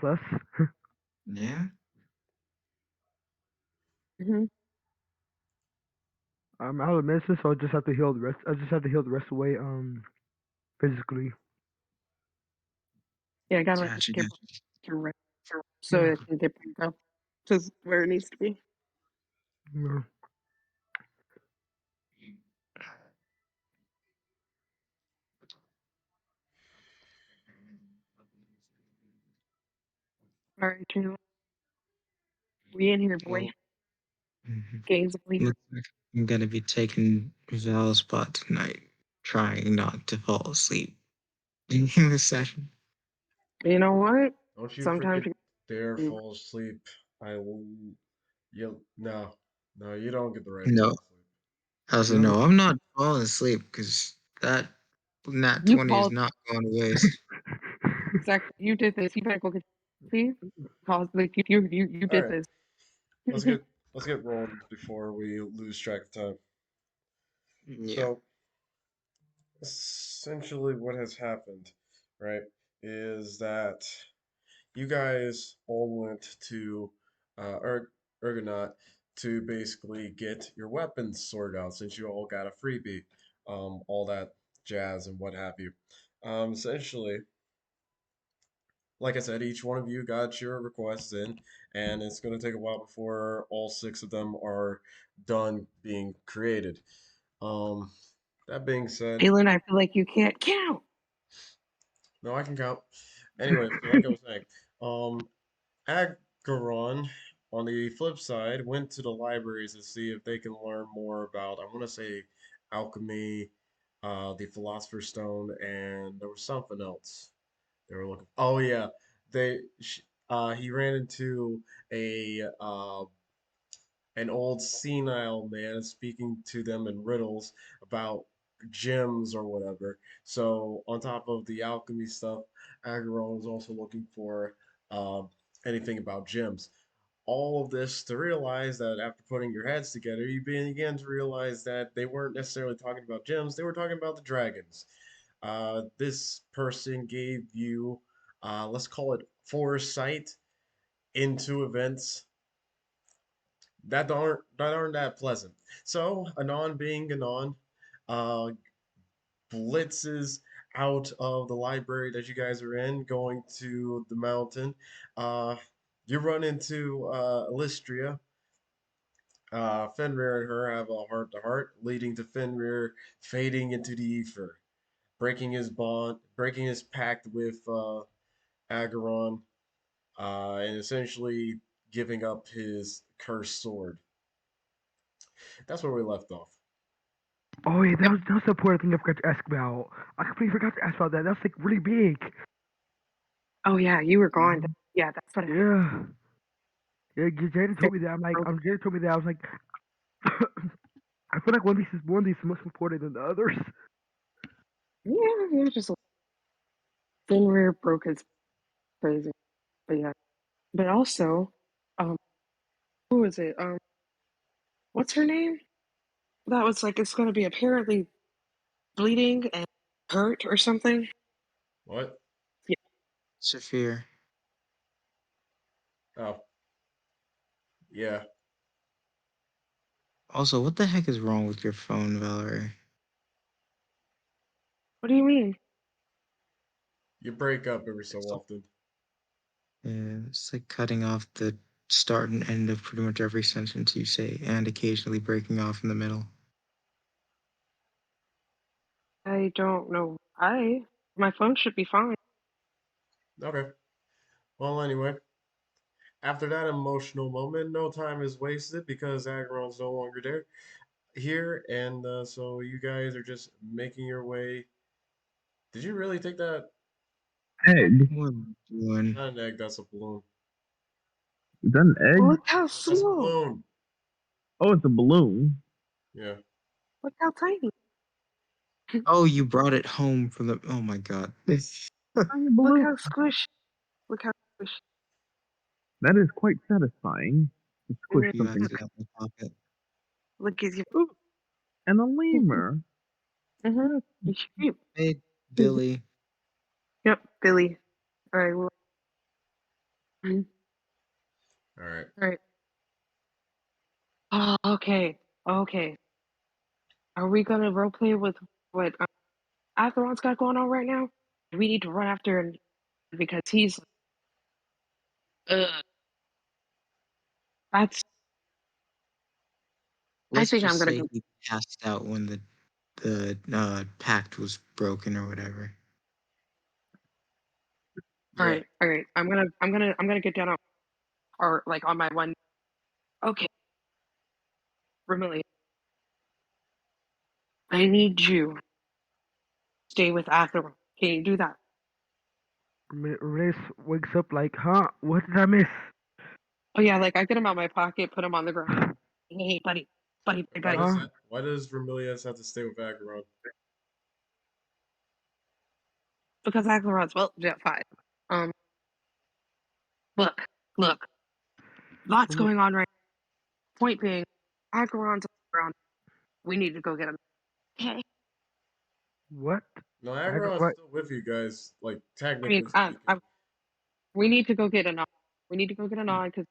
plus. Yeah. Hmm. I'll admit this, so I just have to heal the rest. I just have to heal the rest away. Physically. Yeah, I gotta Gotcha, get gotcha. your rest so Yeah. it can get back up to where it needs to be. Yeah. All right, Trina, we in here, boy. Well, mhm. Games of sleep. Looks like I'm gonna be taking Val's spot tonight, trying not to fall asleep in this session. You know what? Don't you Sometimes freaking you dare do. fall asleep. I will. You no, no, you don't get the right to No, fall asleep. I was like, No. no, I'm not falling asleep because that nat You 20 is called not going to waste. exactly. You did this. You better go get see. Cause like you All did right, this. let's get let's get rolling before we lose track of time. Yeah. So essentially, what has happened, right, is that you guys all went to Ergonaut to basically get your weapons sorted out since you all got a freebie, all that jazz and what have you. Essentially, like I said, each one of you got your requests in, and it's going to take a while before all six of them are done being created. Um, that being said, Aylin, I feel like you can't count. no, I can count. Anyway, so like I was saying, um, Agaron, on the flip side, went to the libraries to see if they can learn more about, I want to say, alchemy, the Philosopher's Stone, and there was something else they were looking. Oh yeah, he ran into a an old senile man speaking to them in riddles about gems or whatever. So on top of the alchemy stuff, Agaron was also looking for uh, anything about gems. All of this to realize that after putting your heads together, you begin to realize that they weren't necessarily talking about gems; they were talking about the dragons. This person gave you, let's call it foresight into events that aren't that pleasant. So Anon being Anon, uh, blitzes out of the library that you guys are in, going to the mountain. Uh, you run into Alistria. Fenrir and her have a heart to heart, leading to Fenrir fading into the ether, breaking his pact with Agaron, and essentially giving up his cursed sword. That's where we left off. Oh yeah, that was the important thing I forgot to ask about. I completely forgot to ask about that. That's like really big. Oh yeah, you were gone. Yeah, that's what happened. Yeah. Yeah, Jaden told me that. Jaden told me that. I was like, I feel like one of these is much more important than the others. Yeah, he was just Fenrir broke his crazy. But yeah. But also, um, who was it? What's her name? That was like it's gonna be apparently bleeding and hurt or something. What? Yeah. Saphir. Oh, yeah. Also, what the heck is wrong with your phone, Valerie? What do you mean? You break up every so It's, often. it's like cutting off the start and end of pretty much every sentence you say, and occasionally breaking off in the middle. I don't know. My phone should be fine. Okay. Well, anyway, after that emotional moment, no time is wasted because Agron's no longer there here, and so you guys are just making your way. Did you really take that? Egg? What are you doing? Not an egg. That's a balloon. Is that an egg? Look how That's a small. balloon. Oh, it's a balloon. Yeah. Look how tiny. Oh, you brought it home from the. Oh my god. Tiny Look balloon. how squishy. Look how squishy. That is quite satisfying. To squish And You something. accidentally pop it. look at you. Ooh, and a lemur. Mm-hmm. That's He's cute. Hey, Billy. Yep, Billy. All right. Well, Mhm. All right. All right. Oh, okay. Okay. Are we gonna roleplay with what Atheron's got going on right now? We need to run after him because he's. Uh, that's. I Let's think I'm just gonna say go. he passed out when the pact was broken or whatever. All Yeah. right. All right. I'm gonna get down on or like on my one. Okay, Vermilion. I need you to stay with Atheron. Can you do that? Race wakes up like, huh? What did I miss? Oh yeah, like I get him out of my pocket, put him on the ground. Hey, buddy, buddy, buddy, Why buddy. does Huh? that? Why does Vermilius have to stay with Acheron? Because Atheron's well, Jet 5. Um, look, look, lots Remi- going on right. Point being, Acheron's around. We need to go get him. Okay. What? No, Ag- Acheron's what? still with you guys, like I mean, technically speaking. we need to go get Anon. We need to go get Anon because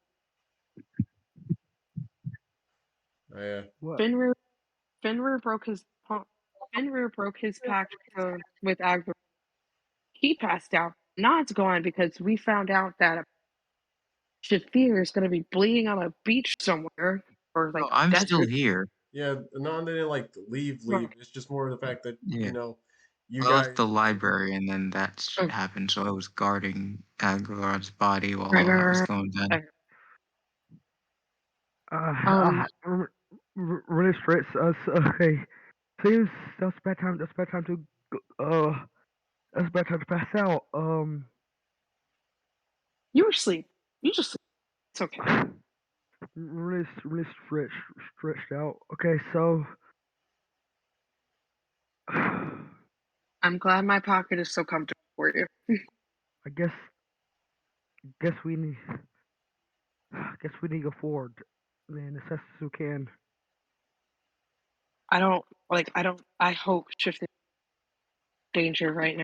Oh, yeah. What? Fenrir, Fenrir broke his Fenrir broke his pact with Acheron. He passed out. Nod's gone because we found out that Shafir is going to be bleeding on a beach somewhere or Oh, like a I'm still desert. here. Yeah, no, they didn't like leave. Well, It's just more of the fact that, Yeah. you I left guys. the library and then that oh, happened, so I was guarding Aguilar's body while right, all right, that was right, going down. right. Uh, Really stress us. Okay. Seems that's bad time. That's bad time to. That's bad time to pass out. You were asleep. You just sleep. It's okay. Really stretched out. Okay, so. I'm glad my pocket is so comfortable for you. I guess we need. Guess we need to go forward. Man, as fast as we can. I hope shifting danger right now.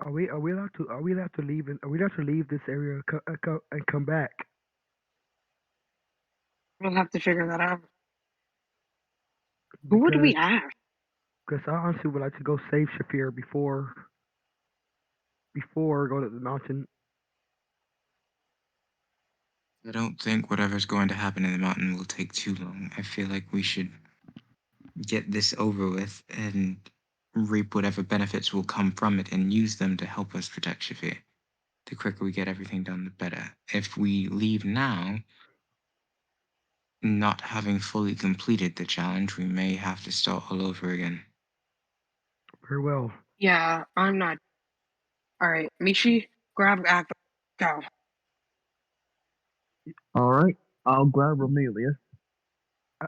Are we allowed to leave? Are we allowed to leave this area and come back? We'll have to figure that out. Who would we Because have? I honestly would like to go save Shafir before going to the mountain. I don't think whatever's going to happen in the mountain will take too long. I feel like we should get this over with and reap whatever benefits will come from it and use them to help us protect Shafir. The quicker we get everything done, the better. If we leave now, not having fully completed the challenge, we may have to start all over again. Very well. Yeah, I'm not. All right, Mishi, grab Act. Go. All right, I'll grab Romelius. Uh,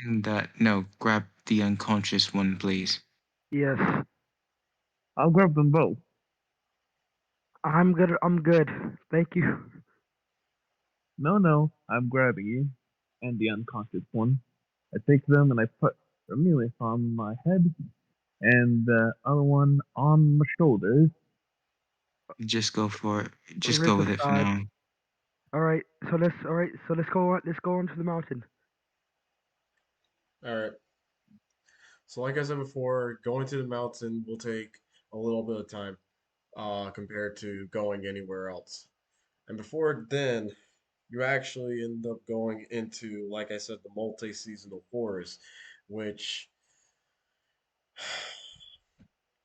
And no, grab the unconscious one, please. yes, I'll grab them both. I'm good. I'm good. Thank you. No, I'm grabbing you and the unconscious one. I take them and I put Romelius on my head and the other one on my shoulders. Just go for it. Just Risk go with it for aside. now. All right. So let's. All right. So let's go on. Let's go on to the mountain. All right. So, like I said before, going to the mountain will take a little bit of time, compared to going anywhere else. And before then, you actually end up going into, like I said, the multi-seasonal forest, which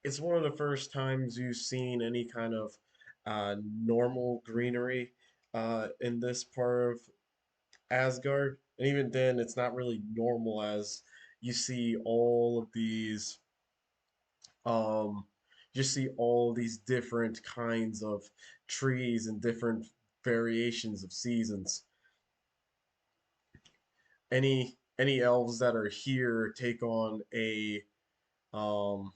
it's one of the first times you've seen any kind of normal greenery in this part of Asgard. And even then, it's not really normal as you see all of these, um, you see all these different kinds of trees and different variations of seasons. Any elves that are here take on a um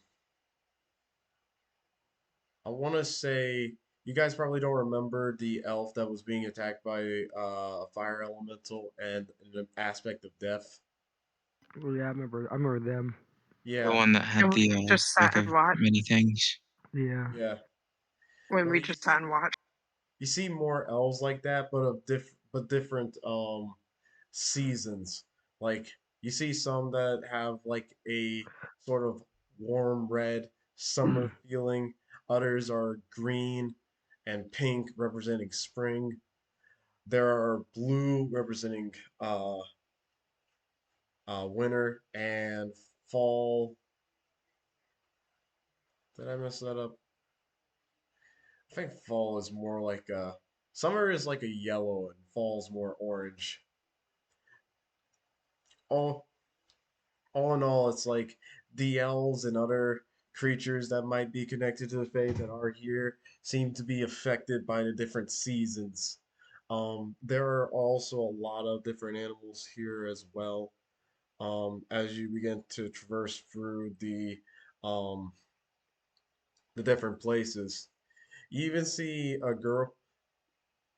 I want to say you guys probably don't remember the elf that was being attacked by a fire elemental and an aspect of death. Oh yeah, I remember. I remember them. The Yeah, one that had And we the just sat book and of watched many things. Yeah. yeah. when Well, we just sat and watched. you see more elves like that, but different seasons. Like you see some that have like a sort of warm red summer feeling. Others are green and pink representing spring. There are blue representing uh, winter and fall. Did I mess that up? I think fall is more like a summer is like a yellow and fall's more orange. All all in all, it's like the elves and other creatures that might be connected to the faith that are here seem to be affected by the different seasons. There are also a lot of different animals here as well. As you begin to traverse through um, the different places, you even see a girl,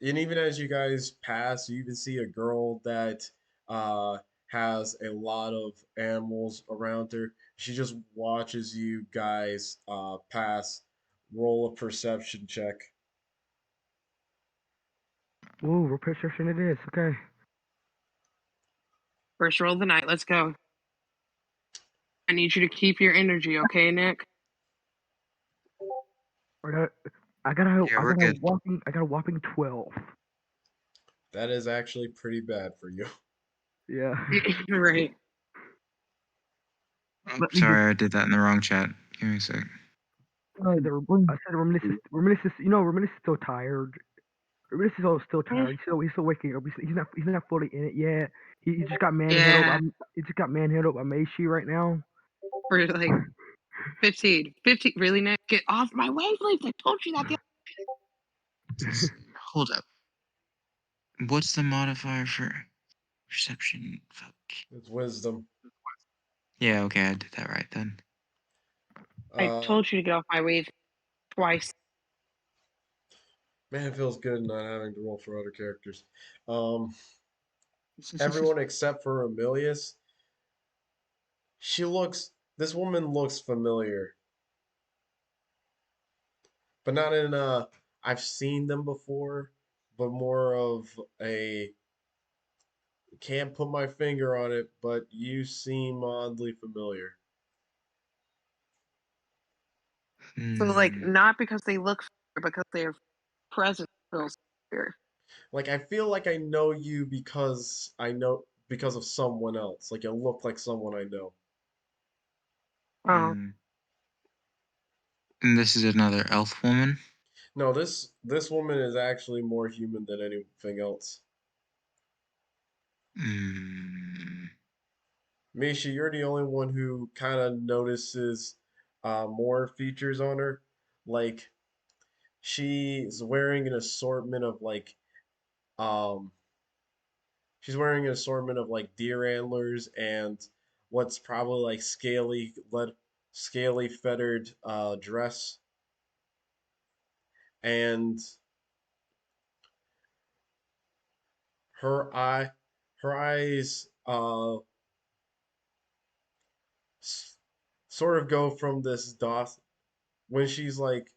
and even as you guys pass, you even see a girl that uh has a lot of animals around her. She just watches you guys pass. Roll a perception check. Ooh, repair session it is. Okay. First roll of the night. Let's go. I need you to keep your energy, okay, Nick? I got, I got a, Yeah, we're good. I got a whopping 12. That is actually pretty bad for you. Yeah. Right. Oh, Let me just sorry, I did that in the wrong chat. Give me a sec. I said, bring I said Reminiscence, you know, Reminiscence is still tired. Reminiscence is still Mm, tired. He's still waking up. He's not fully in it yet. He just got manhandled. yeah, He just got manhandled by Meishi right now. for like 15. 15. Really, Nick? Get off my wavelength. I told you that. Hold up. What's the modifier for perception? Fuck. It's wisdom. Yeah, okay, I did that right then. I Uh, told you to get off my wave twice. Man, it feels good not having to roll for other characters. Um, Everyone except for Amelius. She looks. This woman looks familiar, but not in a I've seen them before, but more of a can't put my finger on it, but you seem oddly familiar. So, like, Hmm. not because they look familiar, because their presence feels familiar. Like I feel like I know you because of someone else. Like you look like someone I know. Oh, Hmm. And this is another elf woman? No, this woman is actually more human than anything else. Hmm. Misha, you're the only one who kind of notices more features on her. Like she's wearing an assortment of um she's wearing an assortment of like deer antlers and what's probably like scaly feathered dress, and her eye her eyes s- sort of go from this dos when she's like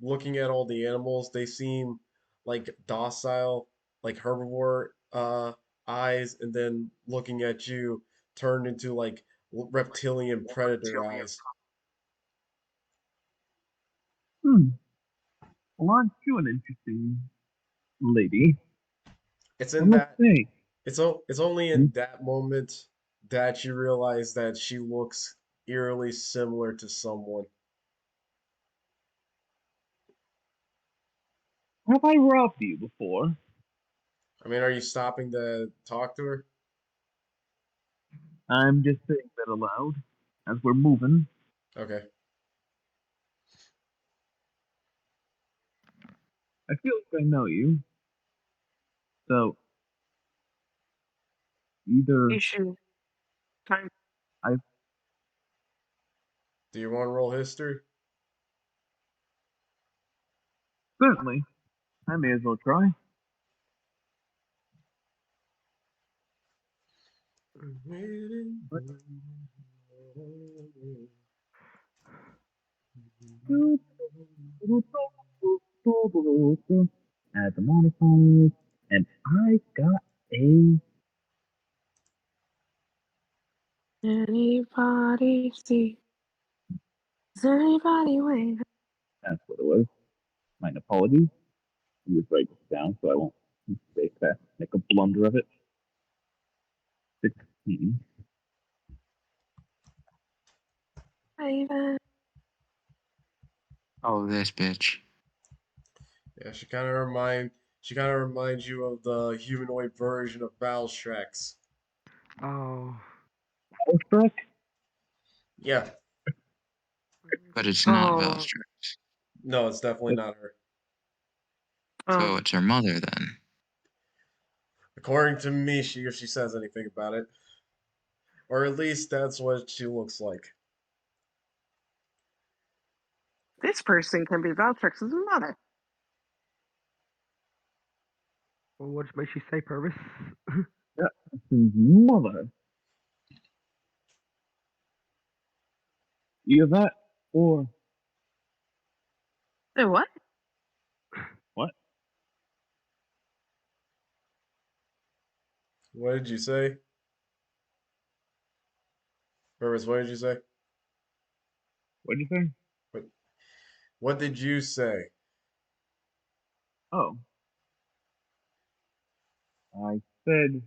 looking at all the animals, they seem like docile, like herbivore eyes, and then looking at you turned into like reptilian predator eyes. Hmm. Well, aren't you an interesting lady? It's I in must that say. it's only Hmm, in that moment that you realize that she looks eerily similar to someone. have I robbed you before? I mean, are you stopping to talk to her? I'm just saying that aloud as we're moving. Okay. I feel like I know you, so either you should. Time. I Do you want to roll history? certainly I may as well try. But add the modifiers, and I got a. Anybody see? Is anybody waving? That's what it was. My apologies. I'm just write this down so I won't make a blunder of it. 16. Waving. Oh, this bitch. Yeah, she kind of reminds you of the humanoid version of Battlestrax. Oh. Outback? Yeah, But it's not Oh, Valstrax. no, it's definitely not her. So um, it's her mother then. According to me, if she says anything about it, or at least that's what she looks like. this person can be Valtrix's mother. Well, what makes you say Purvis? Yeah, mother. Either that or Say what? what? What did you say, Purvis? What did you say? What'd you say? What, what did you say? Oh, I said,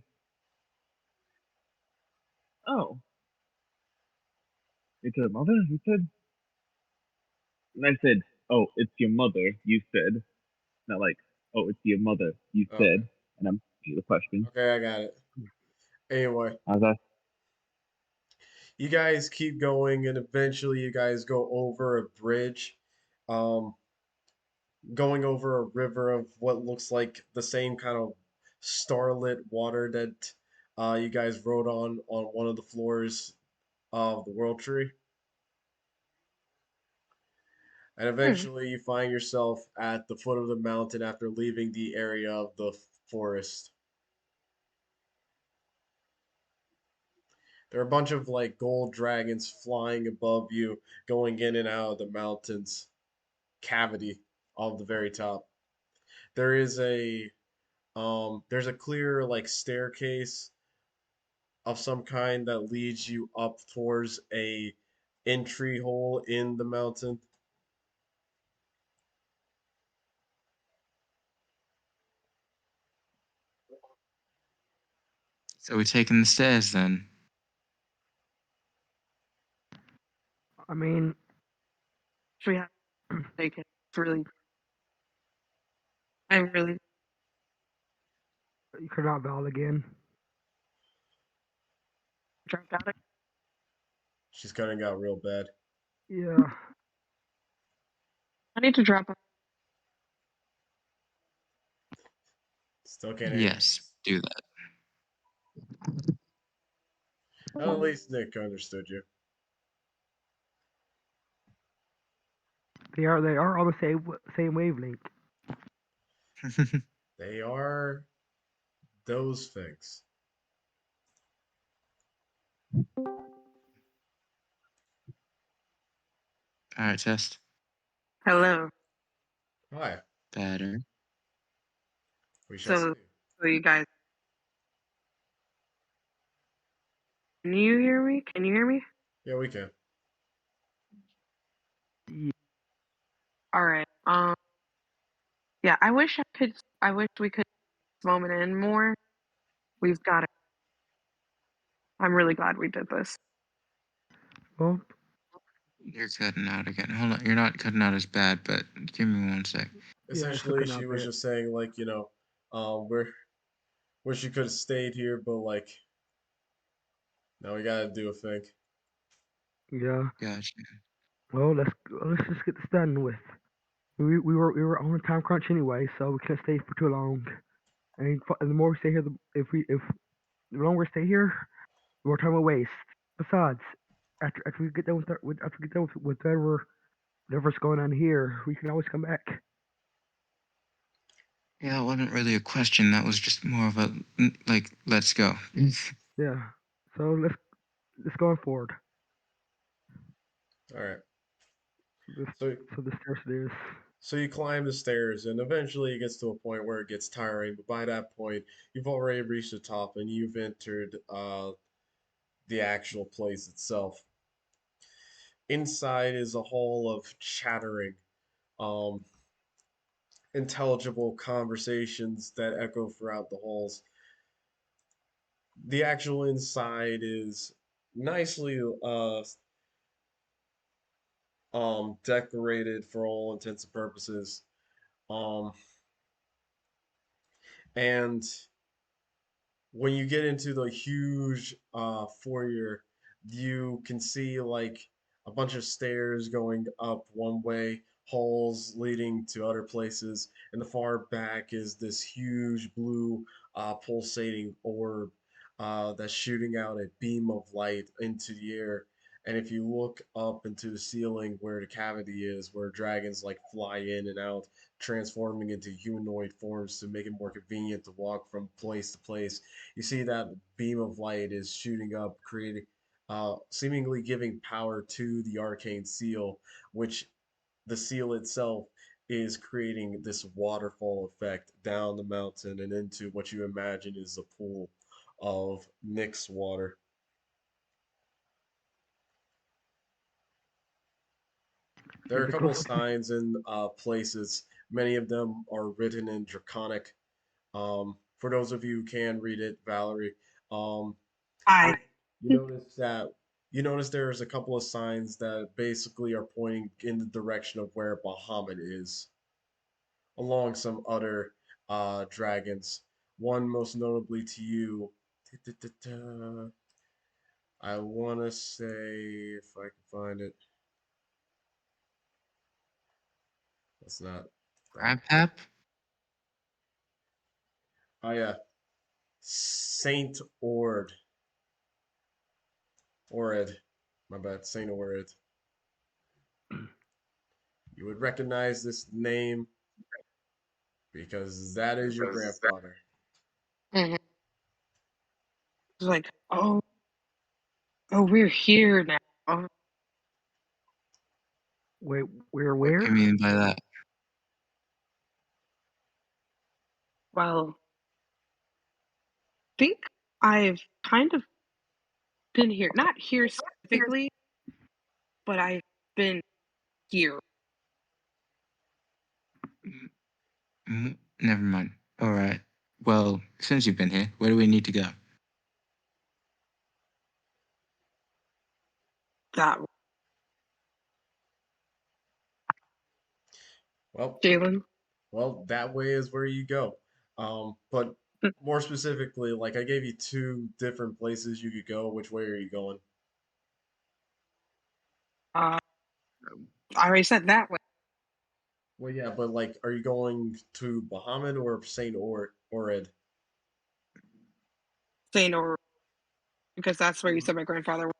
oh, it's her mother, you said? And I said, oh, it's your mother, you said. Not like, oh, it's your mother, you Okay, said. And I'm asking you the question. okay, I got it. Anyway, How's that? you guys keep going, and eventually you guys go over a bridge, um, going over a river of what looks like the same kind of starlit water that you guys rode on one of the floors of the World Tree. And Hmm. eventually you find yourself at the foot of the mountain after leaving the area of the forest. There are a bunch of like gold dragons flying above you, going in and out of the mountain's cavity of the very top. There is a there's a clear like staircase of some kind that leads you up towards a entry hole in the mountain. So we're taking the stairs then. I mean, Should we have to take it? It's really, I'm really you could not Val again. dropped out. She's cutting out real bad. Yeah. I need to drop out. Still can't hear you. Yes, do that. Well, at least Nick understood you. They are on the same wavelength. They are those things. All right, test. Hello. Hi, Better. we shall see. So, so you guys, can you hear me? Can you hear me? Yeah, we can. Yeah. All right. Yeah. I wish I could. I wish we could moment in more. We've got it. I'm really glad we did this. Well, You're cutting out again. Hold on. You're not cutting out as bad, but give me one sec. yeah, it's Essentially, looking she out was bad. just saying like, where wish you could have stayed here, but like now we gotta do a thing. Yeah. Gotcha. Well, let's just get this done with. We were on a time crunch anyway, so we can't stay for too long. And the more we stay here, if the longer we stay here, the more time we waste. Besides, after we get done after we get done with whatever's going on here, we can always come back. Yeah, it wasn't really a question. That was just more of a like, let's go. Yeah. So let's go on forward. All right. So this So so the stairs it is. So you climb the stairs, and eventually it gets to a point where it gets tiring. But by that point, you've already reached the top, and you've entered the actual place itself. Inside is a hall of chattering, um, intelligible conversations that echo throughout the halls. The actual inside is nicely decorated for all intents and purposes. Um, and when you get into the huge foyer, you can see like a bunch of stairs going up one way, halls leading to other places. In the far back is this huge blue pulsating orb that's shooting out a beam of light into the air. And if you look up into the ceiling where the cavity is, where dragons like fly in and out, transforming into humanoid forms to make it more convenient to walk from place to place, you see that beam of light is shooting up, creating, seemingly giving power to the arcane seal, which the seal itself is creating this waterfall effect down the mountain and into what you imagine is a pool of Nyx water. There Is are a it couple close of to? signs in places. Many of them are written in Draconic. For those of you who can read it, Valerie, um, I you you notice that you notice there's a couple of signs that basically are pointing in the direction of where Bahamut is, along some other dragons. One most notably to you. I want to say, if I can find it. That's not that. Crab Hap? Oh yeah, Saint Ord. Orid. My bad, Saint Orid. You would recognize this name because that is your grandfather. mhm. was like, oh, we're here now. Wait, we're What do you where? mean by that? Well, think I've kind of been here, not here specifically, but I've been here. Never mind. All right. Well, since you've been here, where do we need to go? That Well, Jalen. that way is where you go. But more specifically, like I gave you two different places you could go. Which way are you going? Uh, I already said that way. Well, yeah, but like, are you going to Bahamut or Saint Orid? Saying or because that's where you said my grandfather was.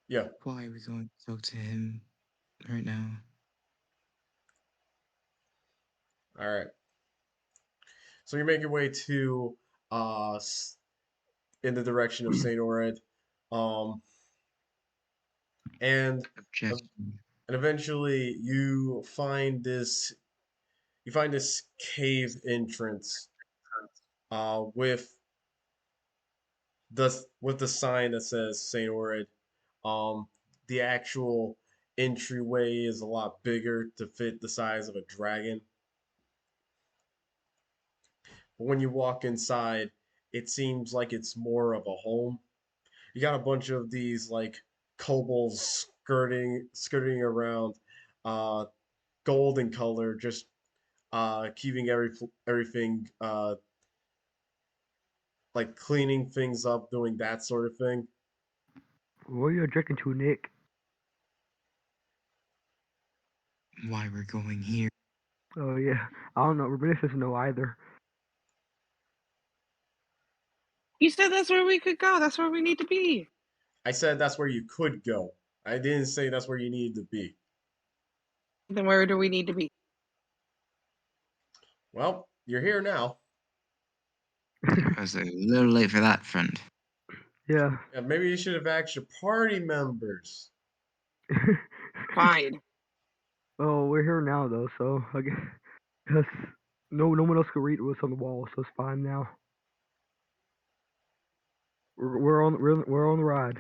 Yeah. Why are we going to talk to him right now? All right. So you make your way to in the direction of Saint Orid, um, and Objection. and eventually you find this cave entrance with the sign that says Saint Orid. Um, the actual entryway is a lot bigger to fit the size of a dragon. But when you walk inside, it seems like it's more of a home. You got a bunch of these like kobolds skirting around, uh, golden color, just keeping everything like cleaning things up, doing that sort of thing. What are you objecting to, Nick? Why we're going here? Oh yeah, I don't know. Rabinus doesn't know either. You said that's where we could go. That's where we need to be. I said that's where you could go. I didn't say that's where you needed to be. Then where do we need to be? Well, you're here now. I was a little late for that, friend. Yeah. Yeah, maybe you should have asked your party members. Fine. Oh, we're here now though, so I guess because no one else could read what's on the wall, so it's fine now. We're on the ride.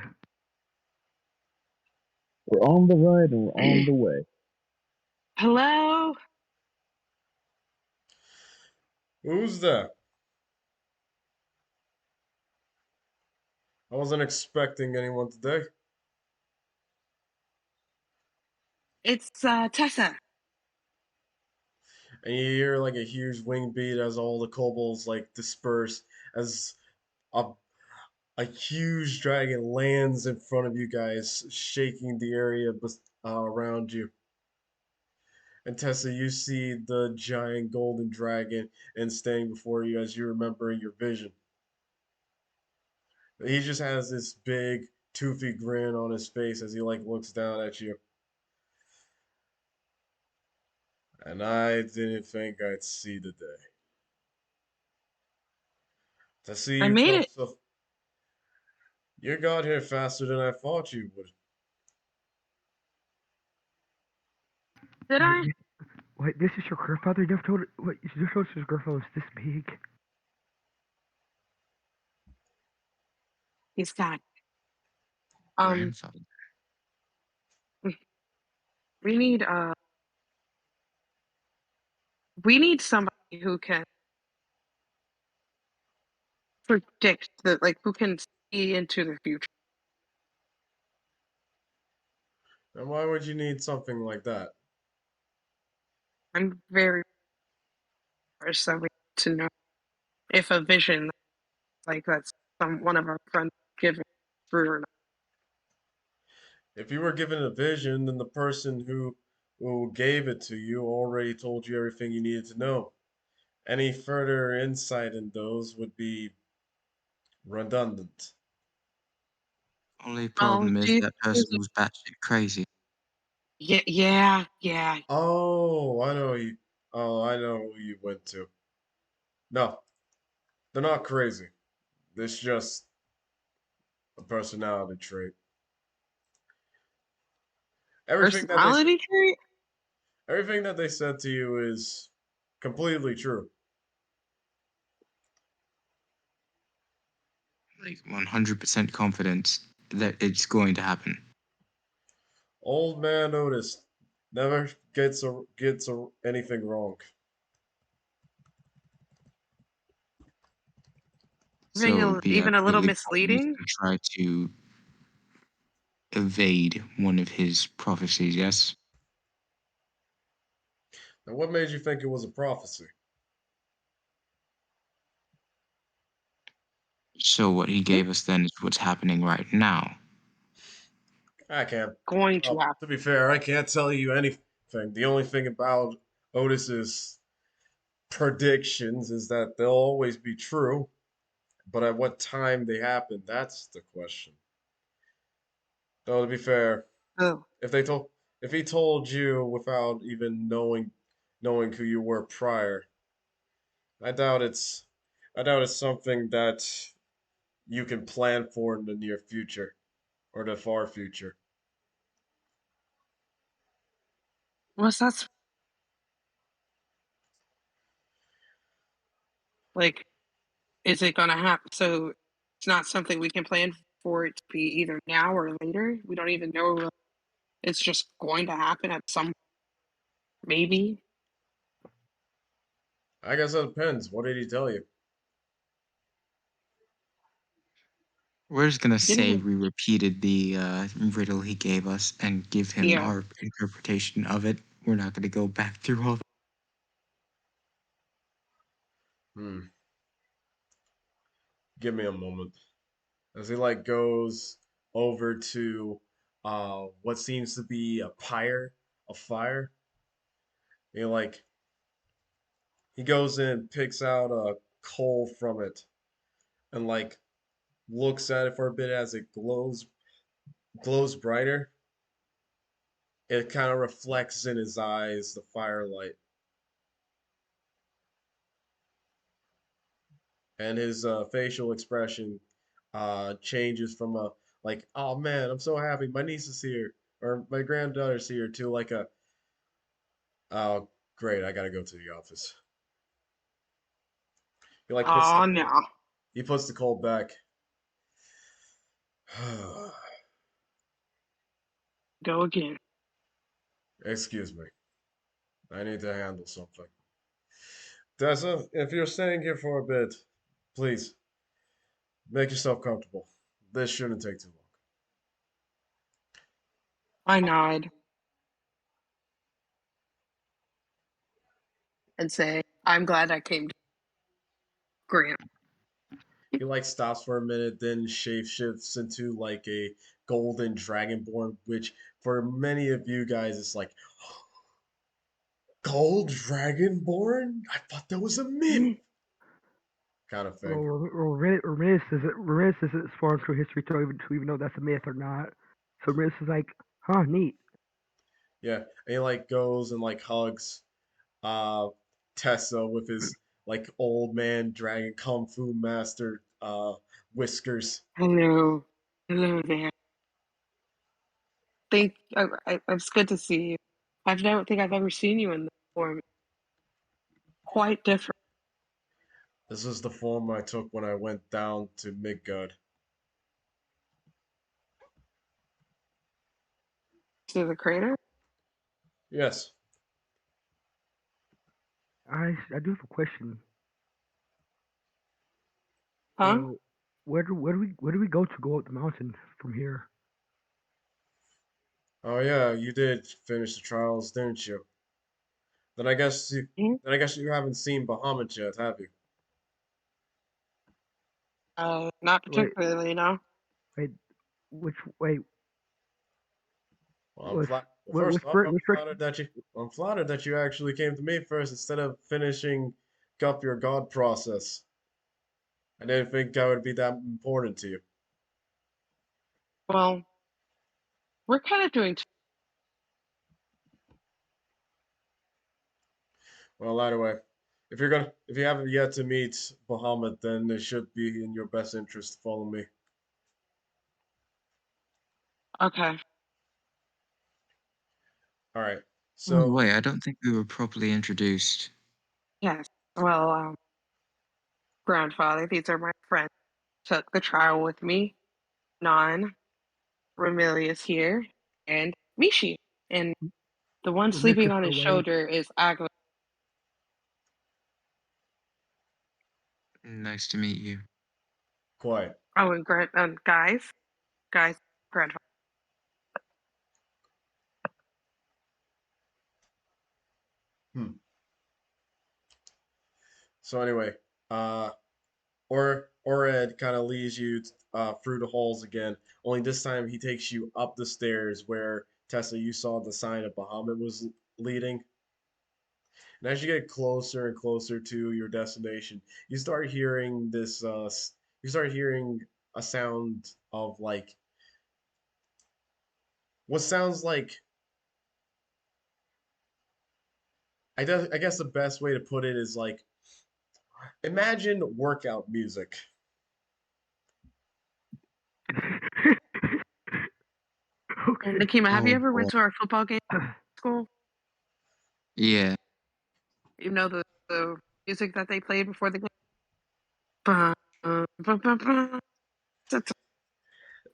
We're on the ride and we're on the way. Hello? Who's that? I wasn't expecting anyone today. It's Tessa. And you hear like a huge wing beat as all the kobolds like disperse as a a huge dragon lands in front of you guys, shaking the area around you. And Tessa, you see the giant golden dragon and standing before you as you remember in your vision. He just has this big, toothy grin on his face as he like looks down at you. And I didn't think I'd see the day. To see I you made come it. so you got here faster than I thought you would. Did Wait, I? wait, this is your grandfather? You never told. Wait, you never told us his grandfather was this big. He's got. Um, Grandfather. we need we need somebody who can predict the like who can see into the future. And why would you need something like that? I'm very curious, so we need to know if a vision like that's one of our friends given through or not. If you were given a vision, then the person who gave it to you already told you everything you needed to know. Any further insight in those would be redundant. Only Oh, problem is geez, that person was batshit crazy. yeah. Oh, I know you. Oh, I know who you went to. No, they're not crazy. It's just a personality trait. Everything that they Personality trait? everything that they said to you is completely true. Like 100% confidence that it's going to happen. Old man Otis never gets anything wrong. So it would be Even a little absolutely pointless misleading? to try to evade one of his prophecies, yes? And what made you think it was a prophecy? So what he It's gave us then is what's happening right now. I can't. going to Well, happen. to be fair, I can't tell you anything. The only thing about Otis's predictions is that they'll always be true, but at what time they happen, that's the question. Though to be fair, Oh, if they told if he told you without even knowing who you were prior, I doubt it's I doubt it's something that you can plan for in the near future or the far future. well, so that's like, is it gonna happen? So it's not something we can plan for it to be either now or later. We don't even know. It's just going to happen at some maybe. I guess that depends. What did he tell you? We're just gonna Didn't say he? we repeated the riddle he gave us and give him Yeah. our interpretation of it. We're not gonna go back through all. Hmm. Give me a moment. As he like goes over to what seems to be a fire. Like he goes in, picks out a coal from it, and like looks at it for a bit as it glows brighter. It kind of reflects in his eyes the firelight, and his facial expression changes from a like, oh man, I'm so happy, my niece is here, or my granddaughter's here, to like a Oh, great! I gotta go to the office. He like puts the Oh cold. no. He puts the cold back. Go again. Excuse me. I need to handle something. Tessa, if you're staying here for a bit, please make yourself comfortable. This shouldn't take too long. I nod and say, I'm glad I came to Grant. He like stops for a minute, then shape shifts into like a golden dragonborn, which for many of you guys is like gold dragonborn. I thought that was a myth, kind of thing. Ramirez isn't as far into history to even know that's a myth or not. So Ramirez is like, huh, neat. Yeah, and he like goes and like hugs uh Tessa with his like old man dragon kung fu master whiskers. Hello. Hello there. It's good to see you. I don't think I've ever seen you in this form. Quite different This is the form I took when I went down to Midgard. to the crater. Yes. I do have a question. Huh? Well, where do we go up the mountain from here? Oh yeah, you did finish the trials, didn't you? Then I guess you Hmm? then I guess you haven't seen Bahamut yet, have you? Not Wait, particularly, no. wait, which wait Well, I'm was flat. Well, what first off, which I'm flattered that you actually came to me first instead of finishing up your god process. I didn't think I would be that important to you. Well, we're kind of doing. Well, anyway, if you haven't yet to meet Bahamut, then it should be in your best interest to follow me. Okay. All right. Oh, So, wait, I don't think we were properly introduced. Yes. Well, grandfather, these are my friends. Took the trial with me. Non, Ramilius here, and Mishi. And the one Ramirez sleeping gets on his away. shoulder is Agla. Nice to meet you. quiet. Oh, and guys, grandfather. Hmm. So anyway, Ored kind of leads you through the halls again. Only this time he takes you up the stairs where Tessa, you saw the sign of Bahamut was leading. And as you get closer and closer to your destination, you start hearing this. You start hearing a sound of like what sounds like. I guess the best way to put it is like imagine workout music. And Okay. Nikima, have you Oh ever boy. went to our football game at school? Yeah. You know the music that they played before the game? Bum, bum, bum, bum. That's And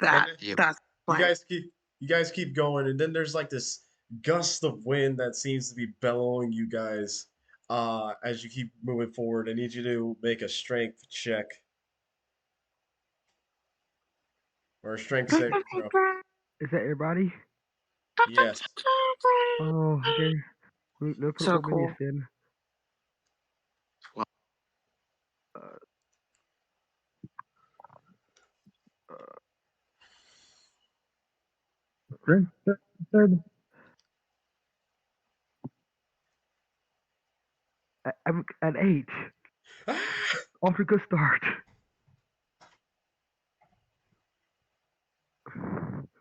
that. Yep. That's you playing. guys keep going, and then there's like this gust of wind that seems to be bellowing you guys as you keep moving forward. I need you to make a strength check or a strength saving throw. Is that everybody? Yes. Oh, okay. We'll put up So Ramirez cool. then. Well, Uh, uh, Drink third. I'm at 8. Off to a good start.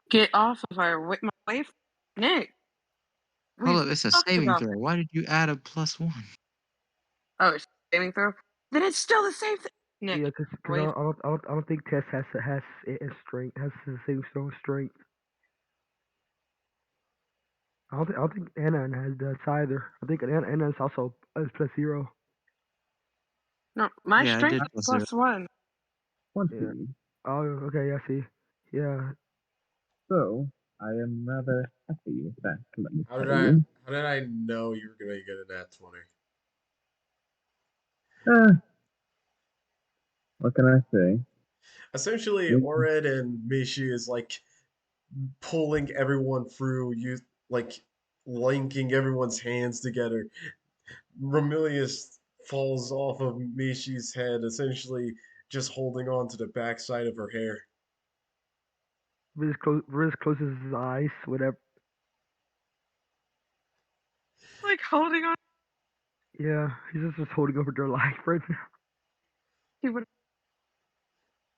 Get off of my wave, Nick. hold We've up, it's a talked saving about throw. this. Why did you add a +1? Oh, it's saving throw. Then it's still the same thing. Nick, Yeah, because wave. I don't think Tess has it in strength has the same strong strength. I don't think Anna has that either. I think Anna is also is plus zero. No, my Yeah, I strength did is plus zero. +1. Yeah. 20. Oh, okay. I see. Yeah. So, I am rather happy with that, let me How tell did I you. how did I know you were gonna get a nat 20? Uh, what can I say? Essentially, You, Ored and Mishi is like pulling everyone through, you like linking everyone's hands together. Romilius falls off of Mishi's head, essentially just holding on to the backside of her hair. Riz closes his eyes. Whatever. Like holding on Yeah. He's just holding over their life right now. to what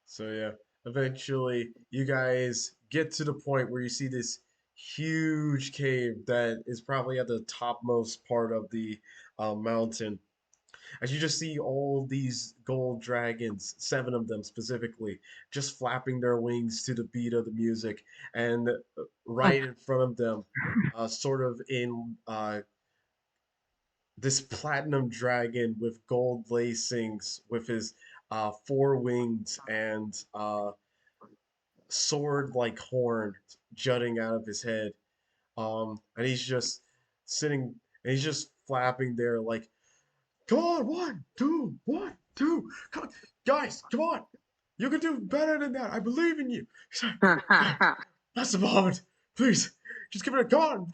So yeah, eventually you guys get to the point where you see this huge cave that is probably at the topmost part of the mountain. As you just see all these gold dragons, seven of them specifically, just flapping their wings to the beat of the music, and Oh, right in front of them, sort of in this platinum dragon with gold lacings, with his four wings and sword like horn jutting out of his head. And he's just sitting and he's just flapping there like, come on, one, two, one, two, come on, guys, come on, you can do better than that. I believe in you. That's the moment. Please, just give it a go on.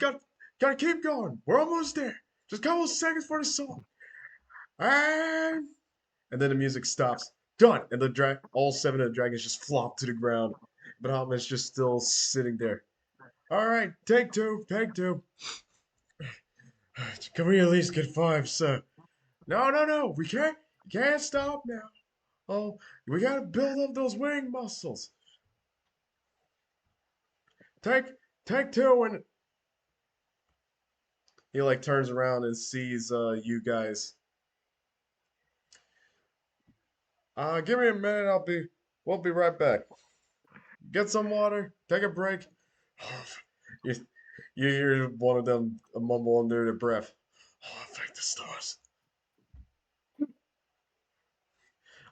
Gotta keep going. We're almost there. Just a couple seconds for the song. And then the music stops. Done. And all seven of the dragons just flop to the ground. But Hotman's just still sitting there. All right, take two, take two. Can we at least get five, sir? No, no, no. We can't stop now. Oh, we gotta build up those wing muscles. Take, take two, and he like turns around and sees you guys. Give me a minute. We'll be right back. Get some water. Take a break. you, you hear one of them mumble under their breath. Oh, thank the stars.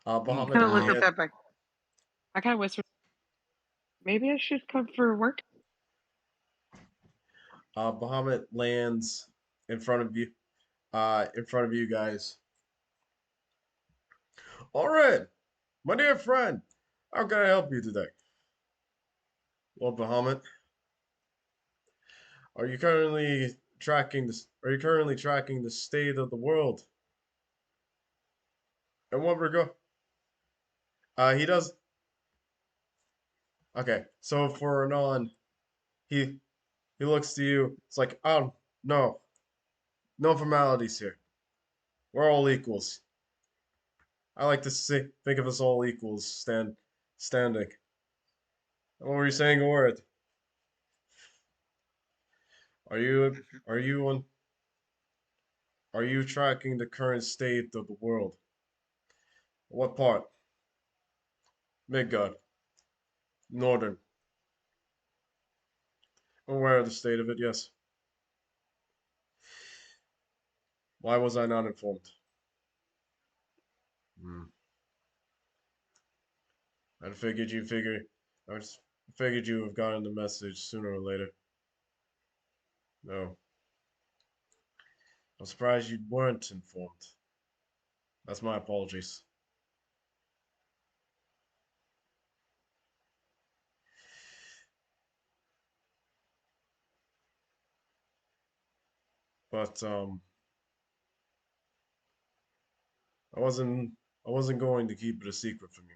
Bahamut kind of look Wow. at land. that back. I kind of whisper, maybe I should come for work. Bahamut lands in front of you. In front of you guys. All right, my dear friend. How can I help you today? Well, Bahamut, Are you currently tracking the state of the world? And what regard? He does. Okay, so for Anon, he he looks to you. It's like, no, no formalities here. We're all equals. I like to think of us all equals. Standing. What were you saying, Ward? Are you are you on? Are you tracking the current state of the world? What part? Midgard, Northern. I'm aware of the state of it. Yes. Why was I not informed? Hmm. I figured you figure. I just figured you have gotten the message sooner or later. No, I'm surprised you weren't informed. That's my apologies. But I wasn't I wasn't going to keep it a secret from you.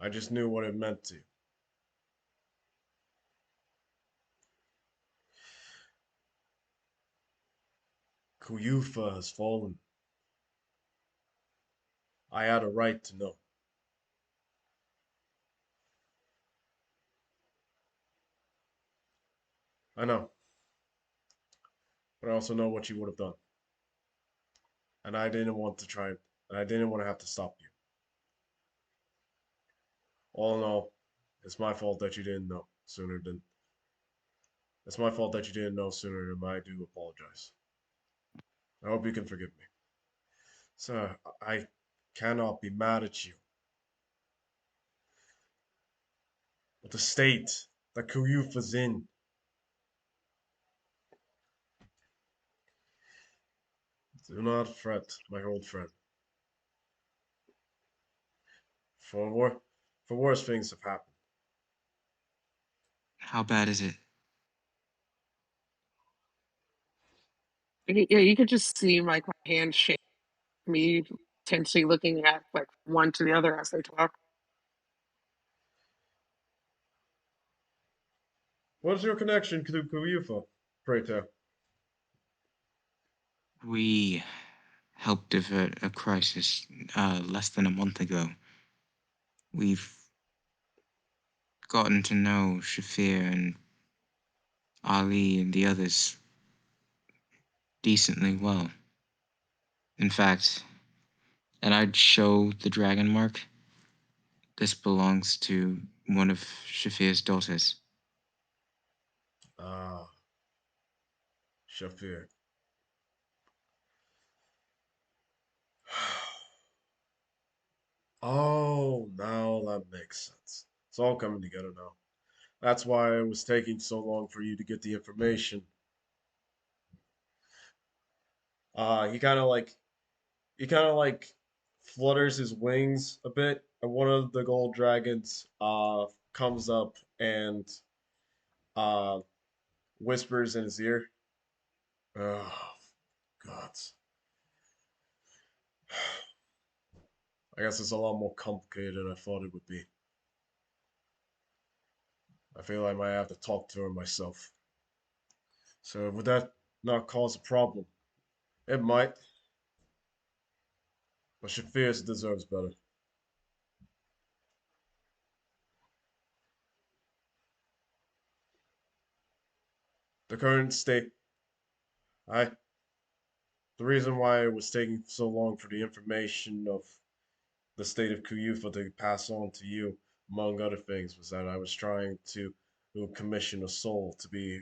I just knew what it meant to you. Kuyufa has fallen. I had a right to know. I know, but I also know what you would have done, and I didn't want to try, and I didn't want to have to stop you. All in all, it's my fault that you didn't know sooner than. It's my fault that you didn't know sooner, and I do apologize. I hope you can forgive me. Sir, I cannot be mad at you. But the state that Kuyufa's in, do not fret, my old friend. For for worse things have happened. How bad is it? Yeah, you could just see like my hand shake, me intensely looking at like one to the other as they talk. What's your connection to Kuyufa, pray tell? We helped avert a crisis less than a month ago. We've gotten to know Shafir and Ali and the others decently well. In fact, and I'd show the dragon mark. This belongs to one of Shafir's daughters. Ah, Shafir. Oh, now that makes sense. It's all coming together now. That's why it was taking so long for you to get the information. He kind of like flutters his wings a bit, and one of the gold dragons comes up and uh whispers in his ear. Oh God. I guess it's a lot more complicated than I thought it would be. I feel I might have to talk to her myself. So would that not cause a problem? It might, but she fears it deserves better. The current state, I, the reason why it was taking so long for the information of the state of Kuyufa to pass on to you, among other things, was that I was trying to commission a soul to be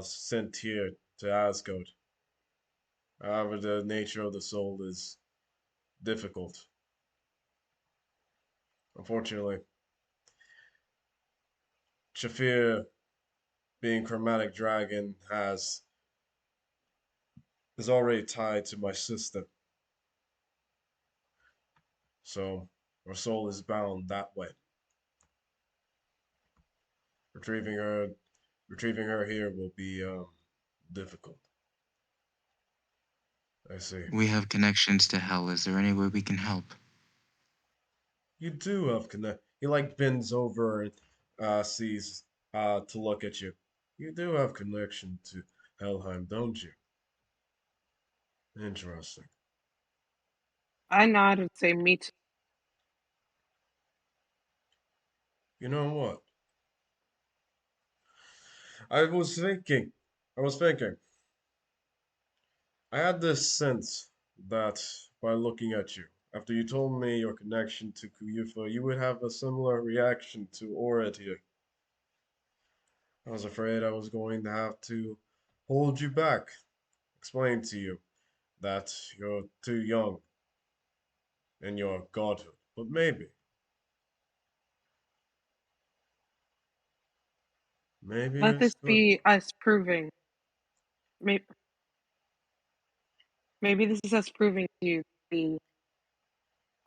sent here to Asgard. However, the nature of the soul is difficult. Unfortunately, Shafir, being chromatic dragon, has is already tied to my system, so our soul is bound that way. Retrieving her, retrieving her here will be difficult. I see. We have connections to hell. Is there any way we can help? You do have connect. He like bends over and sees to look at you. You do have connection to Helheim, don't you? Interesting. I nod and say, "Me too." You know what? I was thinking. I was thinking. I had this sense that by looking at you, after you told me your connection to Kuyufa, you would have a similar reaction to Orid here. I was afraid I was going to have to hold you back, explain to you that you're too young in your godhood. But maybe Let it's this good. be us proving. Maybe, maybe this is us proving to you we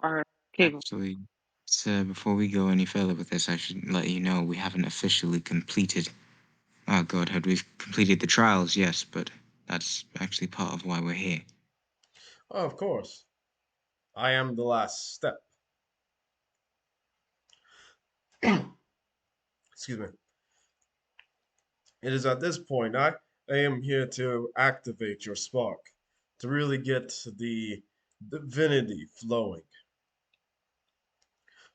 are capable. Actually, sir, before we go any further with this, I should let you know we haven't officially completed our godhood. We've completed the trials, yes, but that's actually part of why we're here. Oh, of course. I am the last step. Excuse me. It is at this point I am here to activate your spark, to really get the divinity flowing,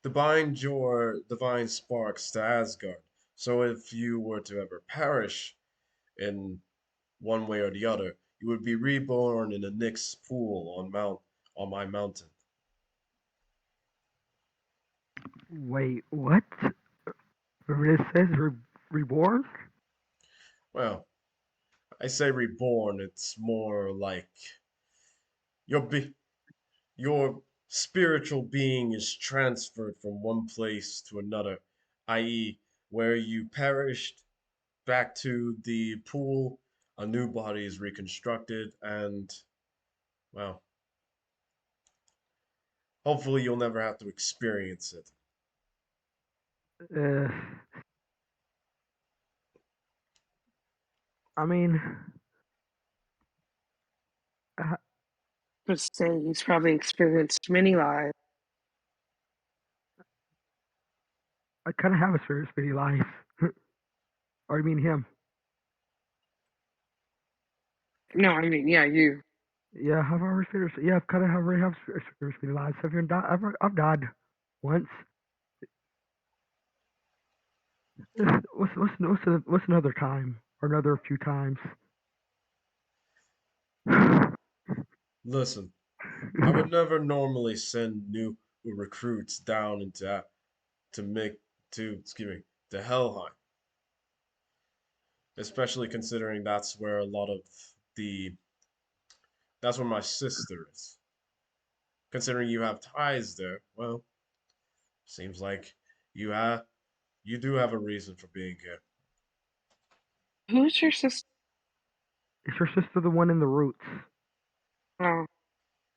to bind your divine sparks to Asgard. So if you were to ever perish in one way or the other, you would be reborn in the Nyx pool on my mountain. Wait, what? Where it says reborn? Well, I say reborn. It's more like your your spiritual being is transferred from one place to another, i.e., where you perished back to the pool, a new body is reconstructed, and, well, hopefully you'll never have to experience it. Uh, I mean, I, But saying he's probably experienced many lives. I kind of have a spirit spitty life. Or you mean him? No, I mean, yeah, you. Yeah, have I ever spirit? Yeah, I've kind of already have spirit spitty lives. Have you died? I've died once. What's another time or another few times? Listen, I would never normally send new recruits down into to make to excuse me to Helheim, especially considering that's where a lot of the that's where my sister is. Considering you have ties there, well, seems like you have you do have a reason for being here. Who's your sister? Is your sister the one in the roots? Oh,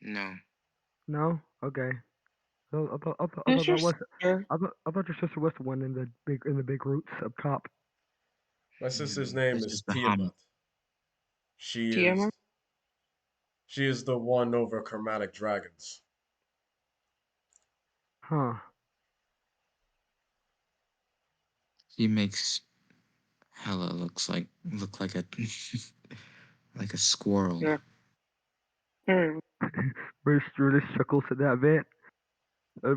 No. No. Okay. So I who's thought your that was. sister? I thought your sister was the one in the big roots up top. My sister's name This is is Bahamut. Tiamat. She Tiamat? is she is the one over chromatic dragons. Huh. He makes Hella look like a like a squirrel. Yeah. Hmm. Bruce chuckles at that bit a,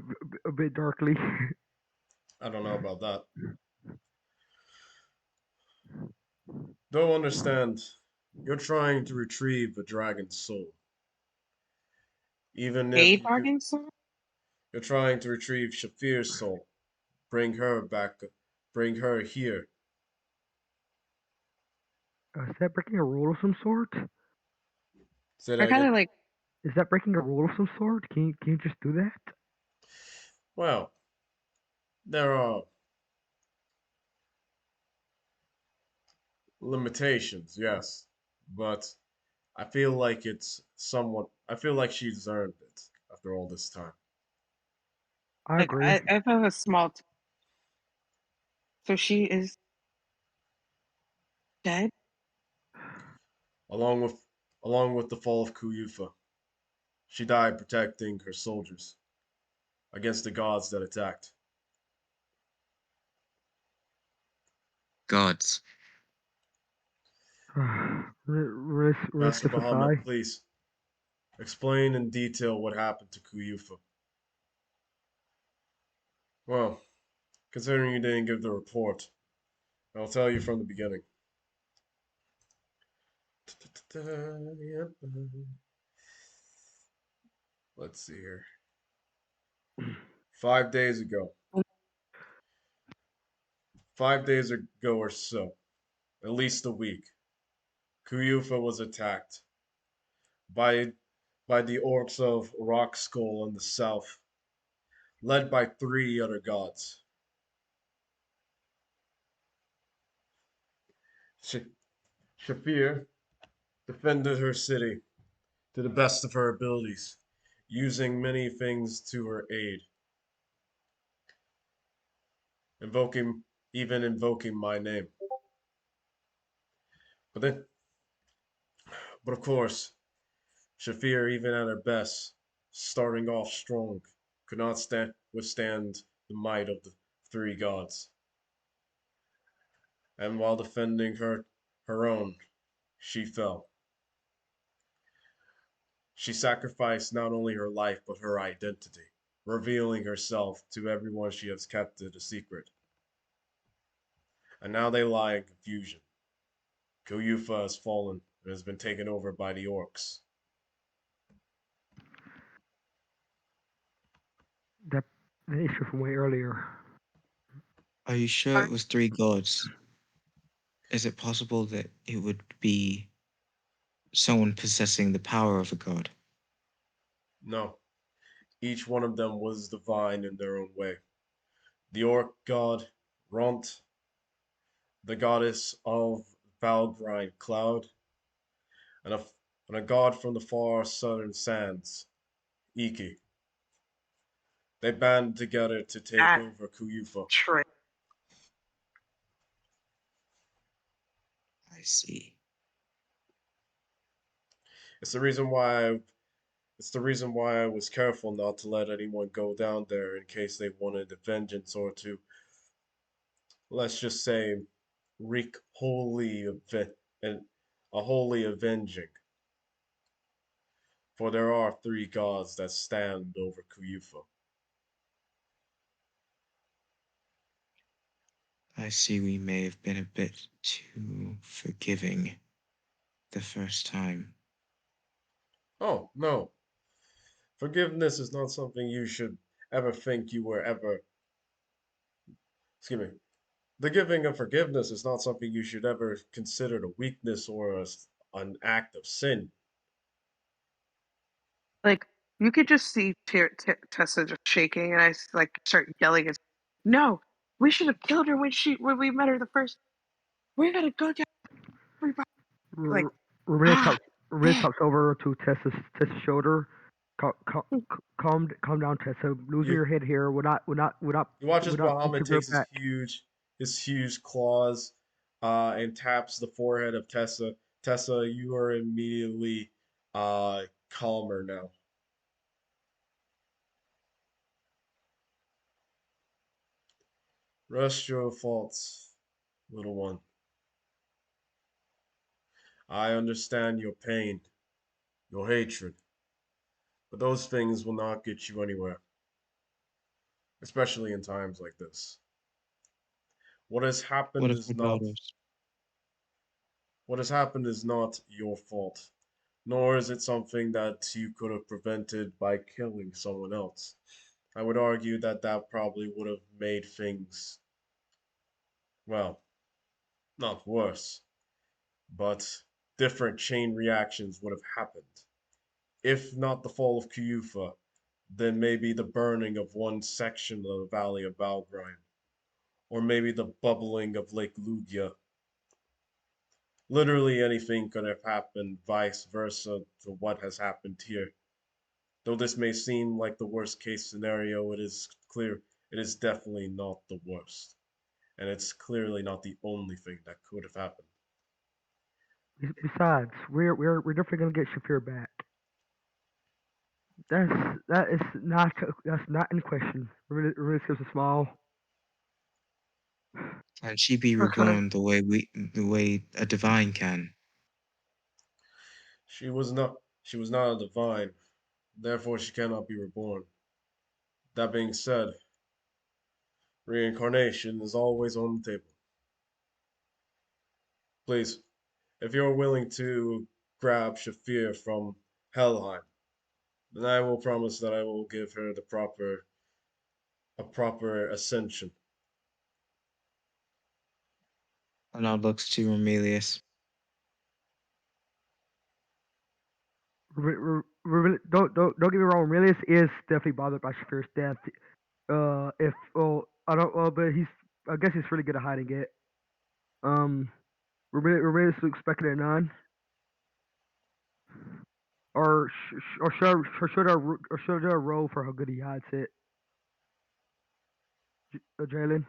a bit darkly. I don't know about that. Don't understand. You're trying to retrieve a dragon's soul. Even A if you bargain son? you're trying to retrieve Shafir's soul, bring her back, bring her here. Is that breaking a rule of some sort? Say I that kind again. of like, Is that breaking a rule of some sort? Can you just do that? Well, there are limitations, yes, but I feel like it's somewhat. I feel like she's earned it after all this time. I agree. I have a small. So she is dead? Along with along with the fall of Kuyufa, she died protecting her soldiers against the gods that attacked. Gods. Master Risk Bahamut, aside. please explain in detail what happened to Kuyufa. Well, considering you didn't give the report, I'll tell you from the beginning. Let's see here. 5 days ago, 5 days ago or so, at least a week, Kuyufa was attacked by the orcs of Rock Skull in the south, led by three other gods. Sh- Shafir defended her city to the best of her abilities, using many things to her aid, invoking even invoking my name. But then, but of course, Shafir, even at her best, starting off strong, could not withstand the might of the three gods. And while defending her own, she fell. She sacrificed not only her life but her identity, revealing herself to everyone she has kept it a secret. And now they lie in confusion. Kuyufa has fallen and has been taken over by the orcs. That the issue from way earlier. Are you sure it was three gods? is it possible that it would be someone possessing the power of a god? No, each one of them was divine in their own way. The orc god, Ront, the goddess of Valgrind Cloud, and and a god from the far southern sands, Iki. They band together to take That over Kuyufa. trick. I see. It's the reason why it's the reason why I was careful not to let anyone go down there in case they wanted a vengeance or to, let's just say, wreak and a holy avenging. For there are three gods that stand over Kuyufa. I see we may have been a bit too forgiving the first time. Oh, no. Forgiveness is not something you should ever think you were ever. Excuse me. The giving of forgiveness is not something you should ever consider a weakness or an act of sin. Like you could just see Tessa just shaking, and like start yelling, "No, we should have killed her when we met her the first. We're gonna go down, everybody." Like, Ramina ah, taps Ramina man. taps over to Tessa's shoulder. Calm down, Tessa. Losing You your head here. you watch as We're not take Bahamut your girl takes back. his huge claws, and taps the forehead of Tessa. Tessa, you are immediately calmer now. Rest your faults, little one. I understand your pain, your hatred, but those things will not get you anywhere, especially in times like this. What has What happened of is the not daughters? what has happened is not your fault, nor is it something that you could have prevented by killing someone else. I would argue that that probably would have made things, well, not worse, but different chain reactions would have happened. If not the fall of Kyufa, then maybe the burning of one section of the Valley of Valgrind, or maybe the bubbling of Lake Lugia. Literally anything could have happened, vice versa to what has happened here. Though this may seem like the worst case scenario, it is clear it is definitely not the worst. And it's clearly not the only thing that could have happened. Besides, we're definitely gonna get Shafir back. That's that's not in question. Ramina gives a smile. Can she be Okay. reborn the way a divine can? She was not a divine, therefore she cannot be reborn. That being said, reincarnation is always on the table. Please, if you're willing to grab Shafir from Helheim, then I will promise that I will give her a proper ascension. And now looks to Romelius. Don't get me wrong. Ramilius is definitely bothered by Shafir's death. If I don't. But he's. I guess he's really good at hiding it. Um, Ramilius is expecting a none, or should I roll for how good he hides it, Jalen?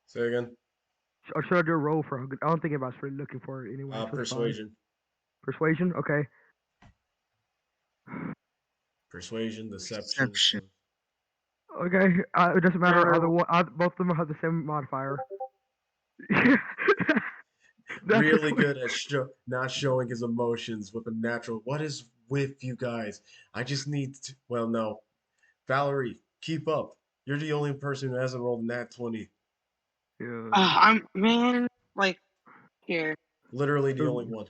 Say again. Or should I do a roll for how good? I don't think anybody's really looking for it anyway, so it's fine. Persuasion. Persuasion, okay. Persuasion, deception. Perception. Okay, it doesn't matter. No. Both of them have the same modifier. That's Really just good at not showing his emotions with a natural. What is with you guys? I just need to. Well, no. Valerie, keep up. You're the only person who hasn't rolled nat 20. yeah. I'm man. Like here. Literally the only So, one.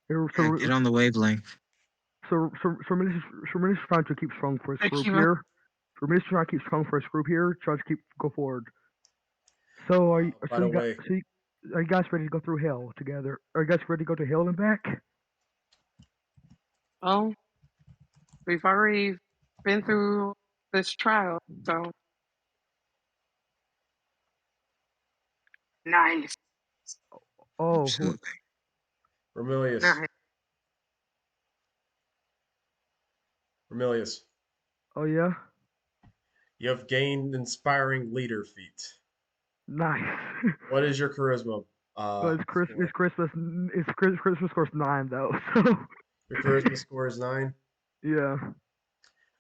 Yeah, so, get on the wavelength. Minister trying to keep strong for his I group keep here. So Minister trying to keep strong for his group here. Try to keep go forward. So are you? By So the you got? way, So you? Are you guys ready to go through hell together? Are you guys ready to go to hell and back? Well, we've already been through this trial, so nice, Oh, Absolutely. Remilius, nice. Remilius, oh yeah, you have gained inspiring leader feat. nice. What is your charisma Well, score? Christmas score's 9 though. So Your charisma score is 9. yeah,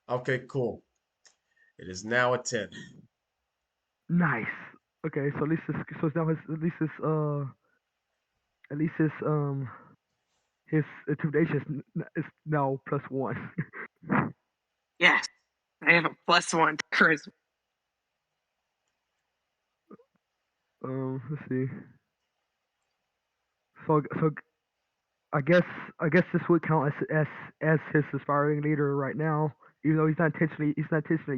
Okay, cool. It is now a 10. nice. Okay, so it's now his at least his intimidation is now +1. Yes, I have a +1 to charisma. Let's see. So I guess this would count as his aspiring leader right now, even though he's not intentionally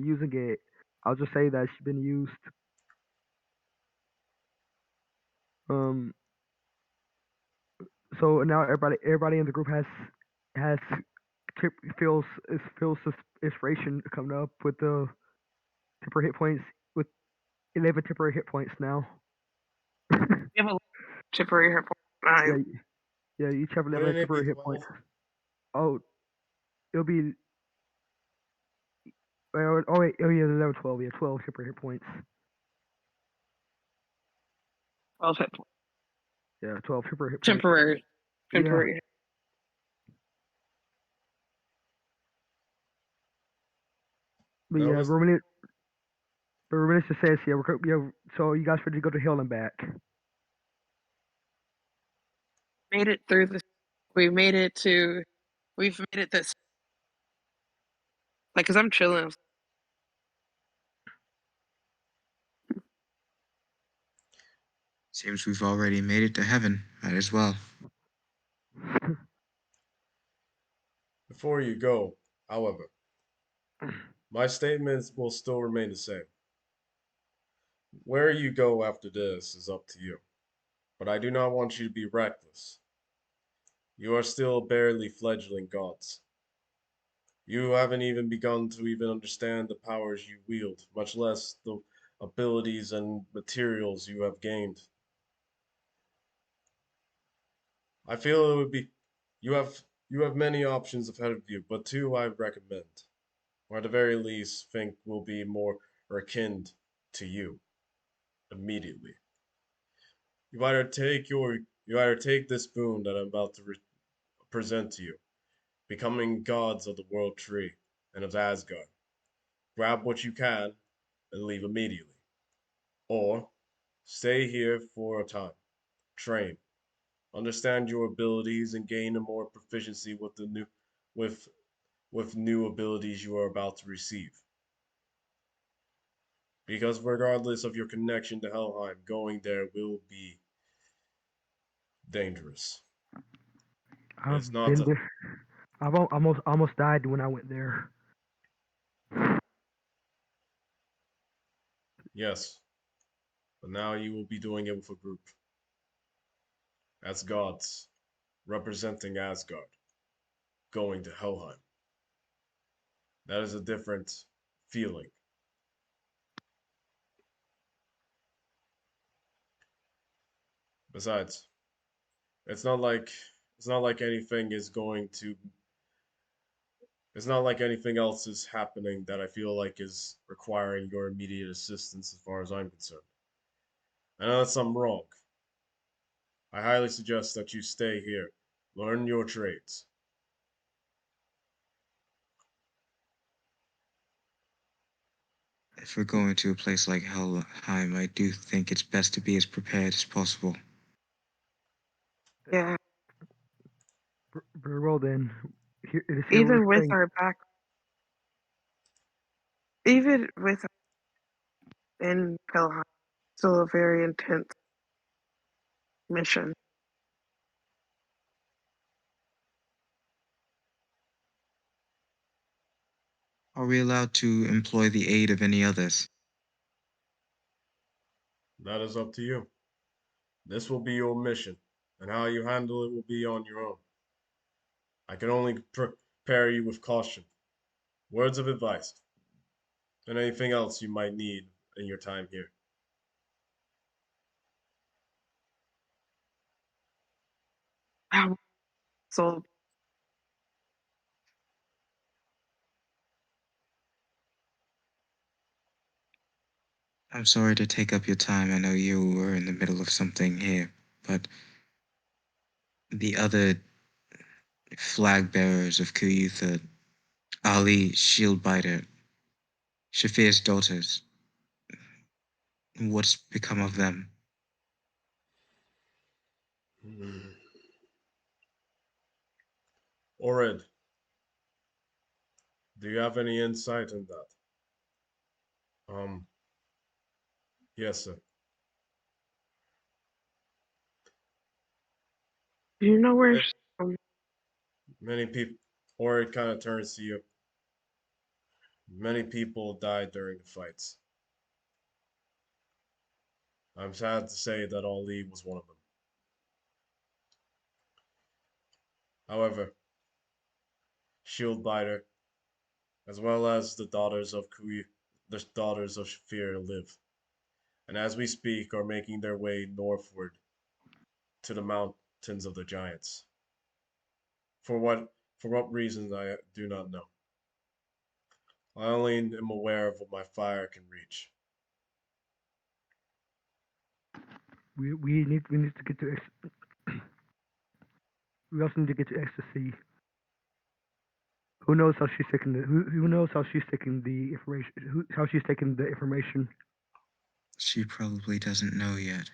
using it. I'll just say that it's been used. Um, so now everybody in the group has feels this inspiration coming up with the temporary hit points with 11 temporary hit points now. You have a temporary hit point. Nice. Yeah, yeah, you each have 11 Wouldn't it be temporary hit points. 12? Oh, it'll be oh wait, oh yeah, 11, 12, yeah, 12 temporary hit points. 12 hit points. Yeah, 12 temporary hit points. Temporary. Yeah, Temporary. but Now yeah, listen. Roman just says yeah, yeah. So you guys ready to go to hell and back? Made it through this. We made it to. We've made it this. Like, cause I'm chilling. Seems we've already made it to heaven. Might as well. Before you go, however, my statements will still remain the same. Where you go after this is up to you, but I do not want you to be reckless. You are still barely fledgling gods. You haven't even begun to even understand the powers you wield, much less the abilities and materials you have gained. I feel it would be you have you have many options ahead of you, but two I recommend, or at the very least think will be more akin to you immediately. You either take this boon that I'm about to present to you, becoming gods of the world tree and of Asgard. Grab what you can and leave immediately. Or stay here for a time, train, understand your abilities and gain a more proficiency with with new abilities you are about to receive. Because regardless of your connection to Helheim, going there will be dangerous. I've It's not been a there. Almost died when I went there. yes, but now you will be doing it with a group as gods representing Asgard, going to Helheim. That is a different feeling. Besides, it's not like it's not like anything is going to it's not like anything else is happening that I feel like is requiring your immediate assistance as far as I'm concerned. Unless I'm wrong, I highly suggest that you stay here, learn your trades. If we're going to a place like Helheim, I do think it's best to be as prepared as possible. Yeah. Very well then. It is here we Even with stay. our back, even with in Pelham, still a very intense mission. Are we allowed to employ the aid of any others? That is up to you. This will be your mission, and how you handle it will be on your own. I can only prepare you with caution, words of advice, and anything else you might need in your time here. How so I'm sorry to take up your time. I know you were in the middle of something here, but the other flag bearers of Kuyutha, Ali, Shieldbiter, Shafir's daughters, what's become of them? Hmm. Orid, do you have any insight in that? Um, yes, sir. do you know where Ma- um, Many people, Orid kind of turns to you. Many people died during the fights. I'm sad to say that Ali was one of them. However, Shieldbiter, as well as the daughters of Shafir live, and as we speak are making their way northward to the mountains of the giants. For what reasons I do not know. I only am aware of what my fire can reach. We need to get to we also need to get to ecstasy. Who knows how she's taking the who knows how she's taking the information how she's taking the information. She probably doesn't know yet.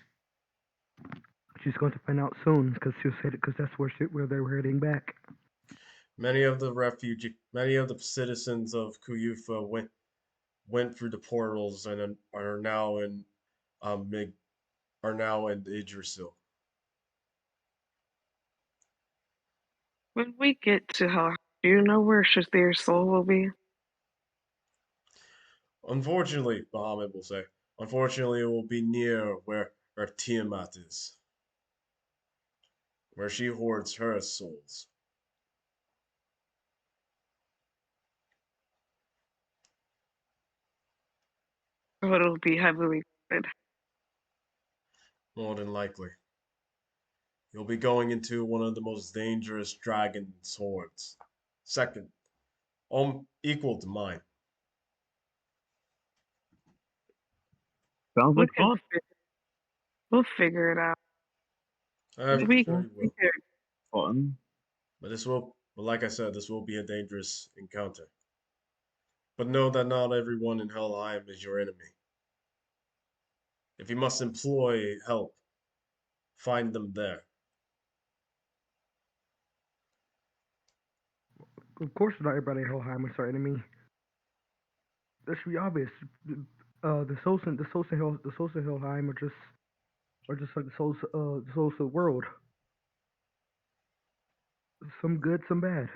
She's going to find out soon because she'll say it because that's where they were heading back. Many of the citizens of Kuyufa went through the portals and are now in Mig are now in Idrisil. when we get to hell, do you know where Shazir's soul will be? Unfortunately, Bahamut will say, unfortunately, it will be near where Tiamat is, where she hoards her souls. So it'll be heavily guarded. More than likely, you'll be going into one of the most dangerous dragon swords. Second, equal to mine. Sounds We like can fun. we'll figure it out. I'm We sure Sounds you we will. could fun. But like I said, this will be a dangerous encounter. But know that not everyone in Helheim is your enemy. If you must employ help, find them there. Of course, not everybody in Helheim is our enemy. That should be obvious. The souls in Helheim are just like the souls of the world. Some good, some bad.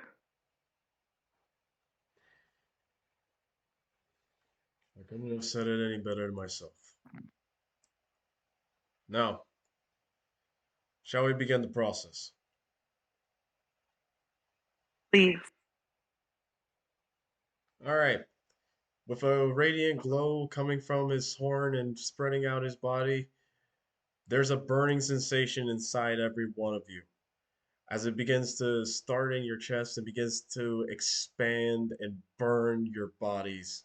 I couldn't have said it any better myself. Now, shall we begin the process? leave. All right. With a radiant glow coming from his horn and spreading out his body, there's a burning sensation inside every one of you. As it begins to start in your chest and begins to expand and burn your bodies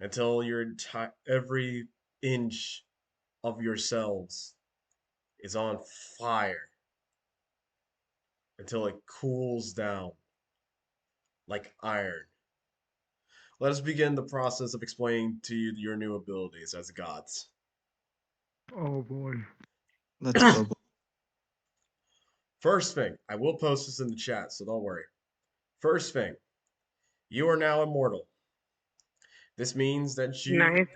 until every inch of yourselves is on fire until it cools down like iron. Let us begin the process of explaining to you your new abilities as gods. Oh boy. Let's go. First thing, I will post this in the chat, so don't worry. First thing, you are now immortal. This means that you Nice.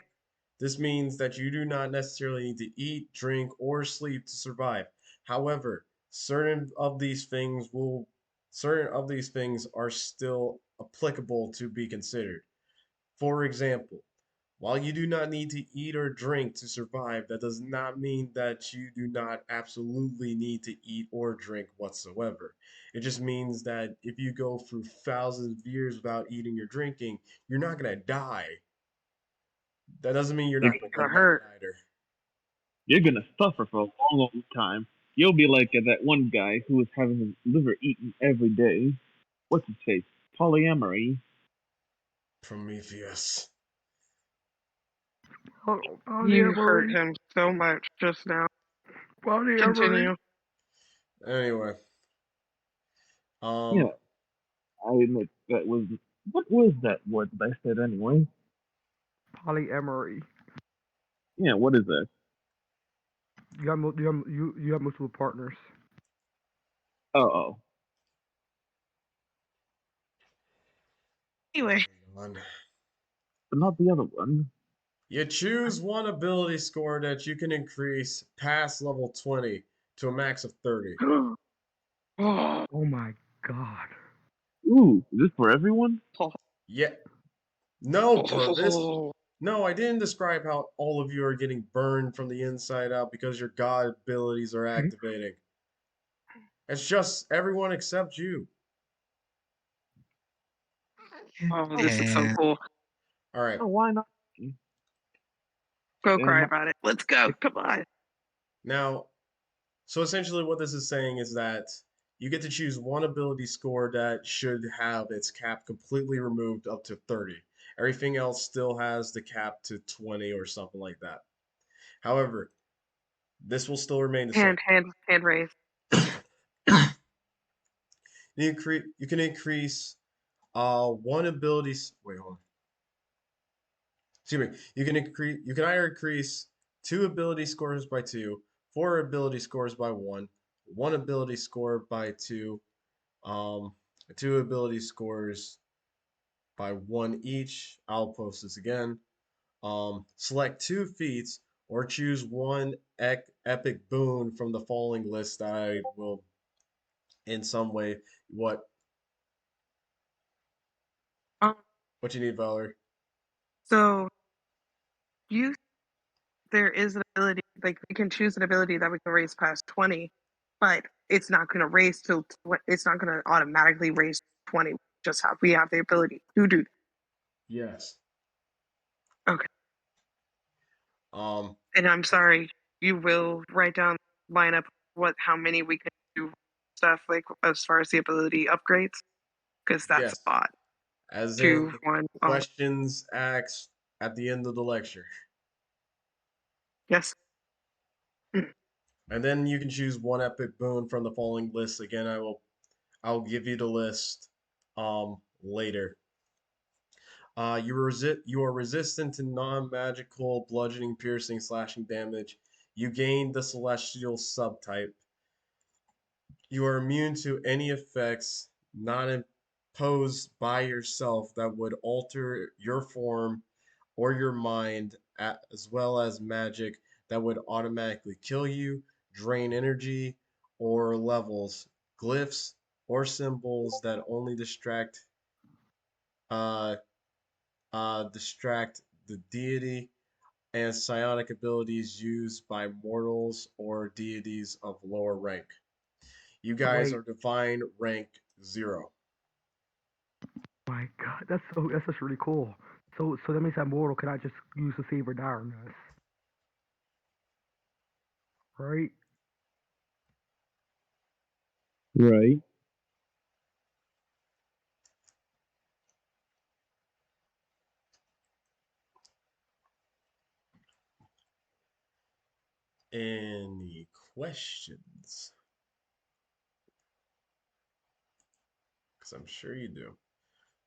this means that you do not necessarily need to eat, drink, or sleep to survive. However, certain of these things are still applicable to be considered. For example, While you do not need to eat or drink to survive, that does not mean that you do not absolutely need to eat or drink whatsoever. It just means that if you go through thousands of years without eating or drinking, you're not going to die. That doesn't mean you're You're not gonna, going It's to gonna live hurt. either. you're gonna suffer for a long, long time. You'll be like that one guy who was having his liver eaten every day. What's his face? Polyamory. Prometheus. Oh, You hurt polyamory, him so much just now. polyamory, Continue. Anyway, Yeah, um, I admit that was. What was that word that I said anyway? polyamory. Yeah, what is that? You have multiple partners. Oh, oh. Anyway, hang on. But not the other one. You choose one ability score that you can increase past level 20 to a max of 30. oh, Oh my god. Ooh, is this for everyone? Yeah, no, Purvis. oh, No, I didn't describe how all of you are getting burned from the inside out because your god abilities are Hmm? activating. It's just everyone except you. oh, this is so Yeah. cool. All right. Oh, why not? Go And cry my, about it. Let's go. Come on. Now, so essentially what this is saying is that you get to choose one ability score that should have its cap completely removed up to 30. Everything else still has the cap to 20 or something like that. However, this will still remain the same. Hand raise. You can increase one ability. Wait, hold on. Excuse me. You can either increase two ability scores by two, four ability scores by one ability score by two, um, two ability scores by one each. I'll post this again. Select two feats or choose one epic boon from the following list that I will in some way what Um, what you need, Valerie. so you there is an ability like we can choose an ability that we can raise past 20, but it's not going to raise till it's not going to automatically raise 20. We have the ability to do Yes. that. Okay. Um, And I'm sorry, you will write down line up how many we can do stuff like as far as the ability upgrades because that's a yes. lot. As in Two, one. questions asked at the end of the lecture. Yes. And then you can choose one epic boon from the following list. Again, I'll give you the list later. You are resistant to non-magical bludgeoning, piercing, slashing damage. You gain the celestial subtype. You are immune to any effects not imposed by yourself that would alter your form or your mind, as well as magic that would automatically kill you, drain energy or levels, glyphs or symbols that only uh, distract the deity, and psionic abilities used by mortals or deities of lower rank. You So guys wait, are divine rank 0. my god, that's just really cool. So that means that mortal cannot just use the saber die on us, right? right. Any questions? Because I'm sure you do.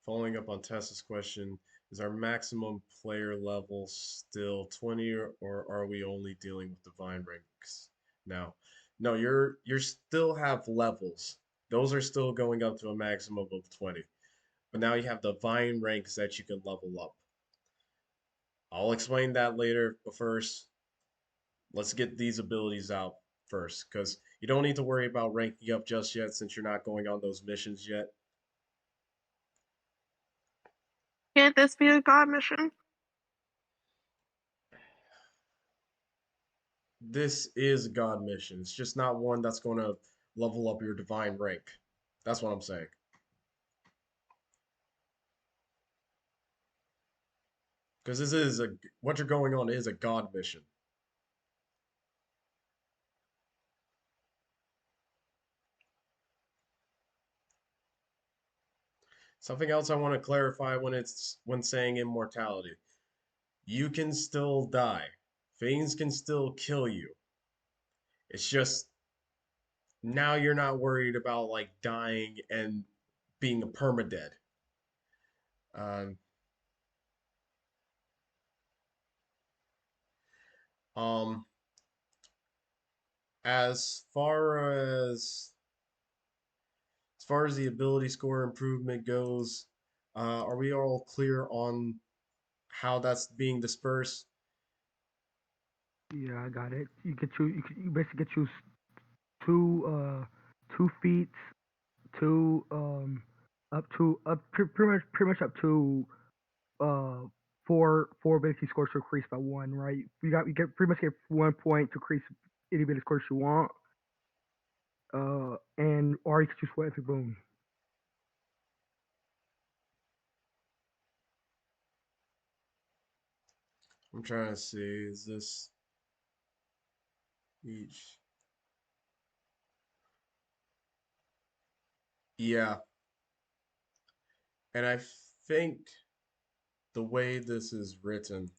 Following up on Tessa's question, is our maximum player level still 20 or are we only dealing with divine ranks now? No, you're still have levels. Those are still going up to a maximum of 20. But now you have divine ranks that you can level up. I'll explain that later, but first, let's get these abilities out first because you don't need to worry about ranking up just yet since you're not going on those missions yet. Can't this be a god mission? this is a god mission. It's just not one that's going to level up your divine rank. That's what I'm saying. Because this is a what you're going on is a god mission. Something else I want to clarify when saying immortality. You can still die. Things can still kill you. It's just now you're not worried about like dying and being a permadead. Um, um, as far as as far as the ability score improvement goes, are we all clear on how that's being dispersed? Yeah, I got it. You basically get choose two two feats, two up to pretty much up to uh four ability scores to increase by one, right? You get pretty much get 1 point to increase any ability scores you want. And or you can choose for every boon. I'm trying to see, is this each? Yeah, and I think the way this is written,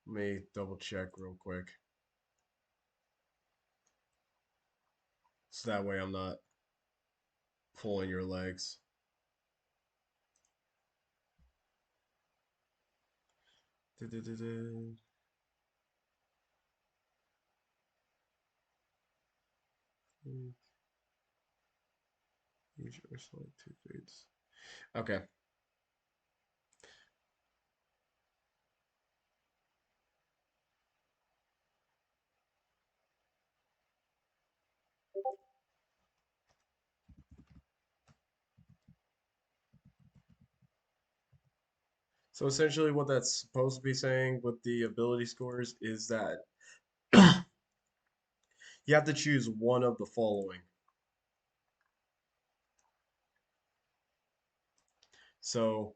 let me double check real quick. So that way I'm not pulling your legs. Du-du-du-du. Each or select two foods. Okay. So essentially, what that's supposed to be saying with the ability scores is that you have to choose one of the following. So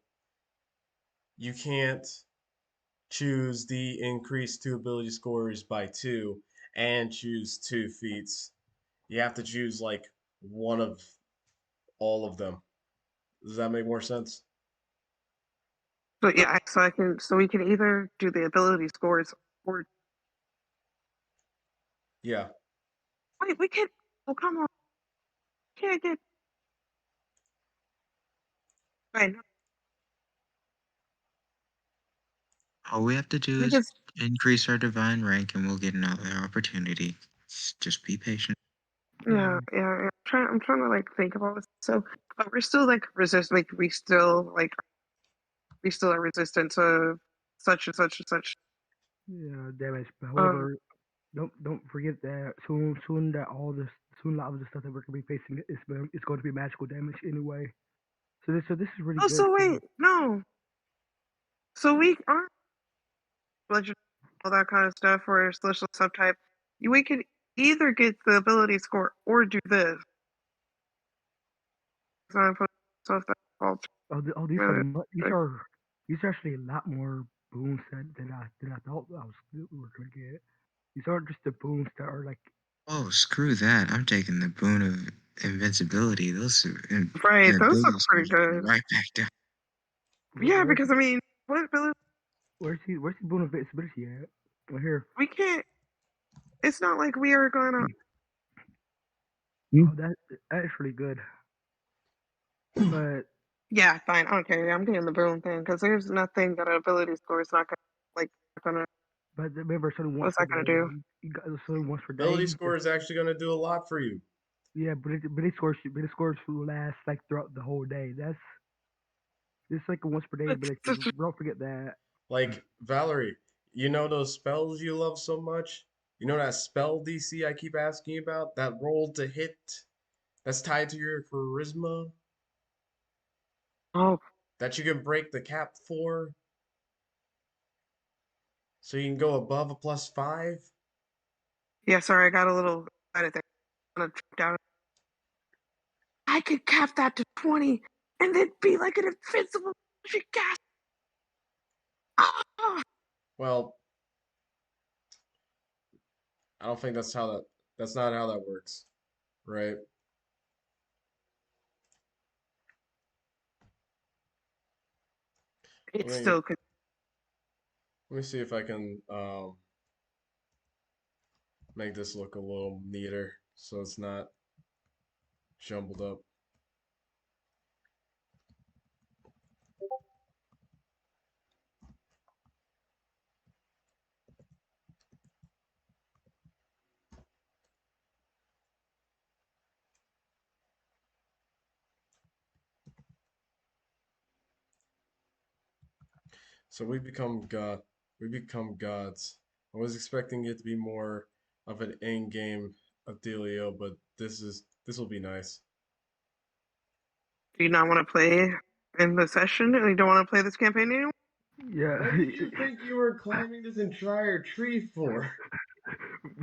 you can't choose the increase two ability scores by two and choose two feats. You have to choose like one of all of them. Does that make more sense? So yeah, so we can either do the ability scores or Yeah. wait, we can. Oh come on, can't get fine. All we have to do We is just increase our divine rank and we'll get another opportunity. Just be patient. yeah, Yeah, yeah. I'm trying to like think about this. So, but we're still like resist. Like we still are resistant to such and such and such. yeah, damage. But Um. however, don't forget that soon that all this soon a lot of the stuff that we're gonna be facing is going to be magical damage anyway. So this is really Oh, good so for wait, no. So we aren't legend, all that kind of stuff, or celestial subtype. We could either get the ability score or do this. So I put stuff that falls these are really. these are actually a lot more boons than I thought we were gonna get. These aren't just the boons that are like Oh, screw that. I'm taking the boon of invincibility. Right, The those look ability pretty scores are going good. right back down. Yeah, where's because I mean, what ability? where's the boon of invincibility at? Right here. We can't. It's not like we are gonna. Hmm? Oh, that is really good. But Yeah, fine. Okay, I'm getting the boom thing because there's nothing that an ability score is not gonna like. Gonna remember, it's only once what's per that gonna day. do? You got it's only once per Ability day. score is actually going to do a lot for you. Yeah, but it scores will last like throughout the whole day. That's it's like a once per day ability. Don't forget that. Like, Valerie, you know those spells you love so much? You know that spell DC I keep asking you about? That roll to hit that's tied to your charisma Oh, that you can break the cap for so you can go above a +5? Yeah, sorry, I got a little excited there. Kind of tripped out. I could cap that to 20 and then be like an invincible magic gas. Ah! Well, I don't think that's not how that works, right? Let It me still could. let me see if I can make this look a little neater so it's not jumbled up. So we become gods. I was expecting it to be more of an end game of dealio, but this will be nice. Do you not want to play in the session and you don't want to play this campaign anymore? Yeah, What did you think you were climbing this entire tree for?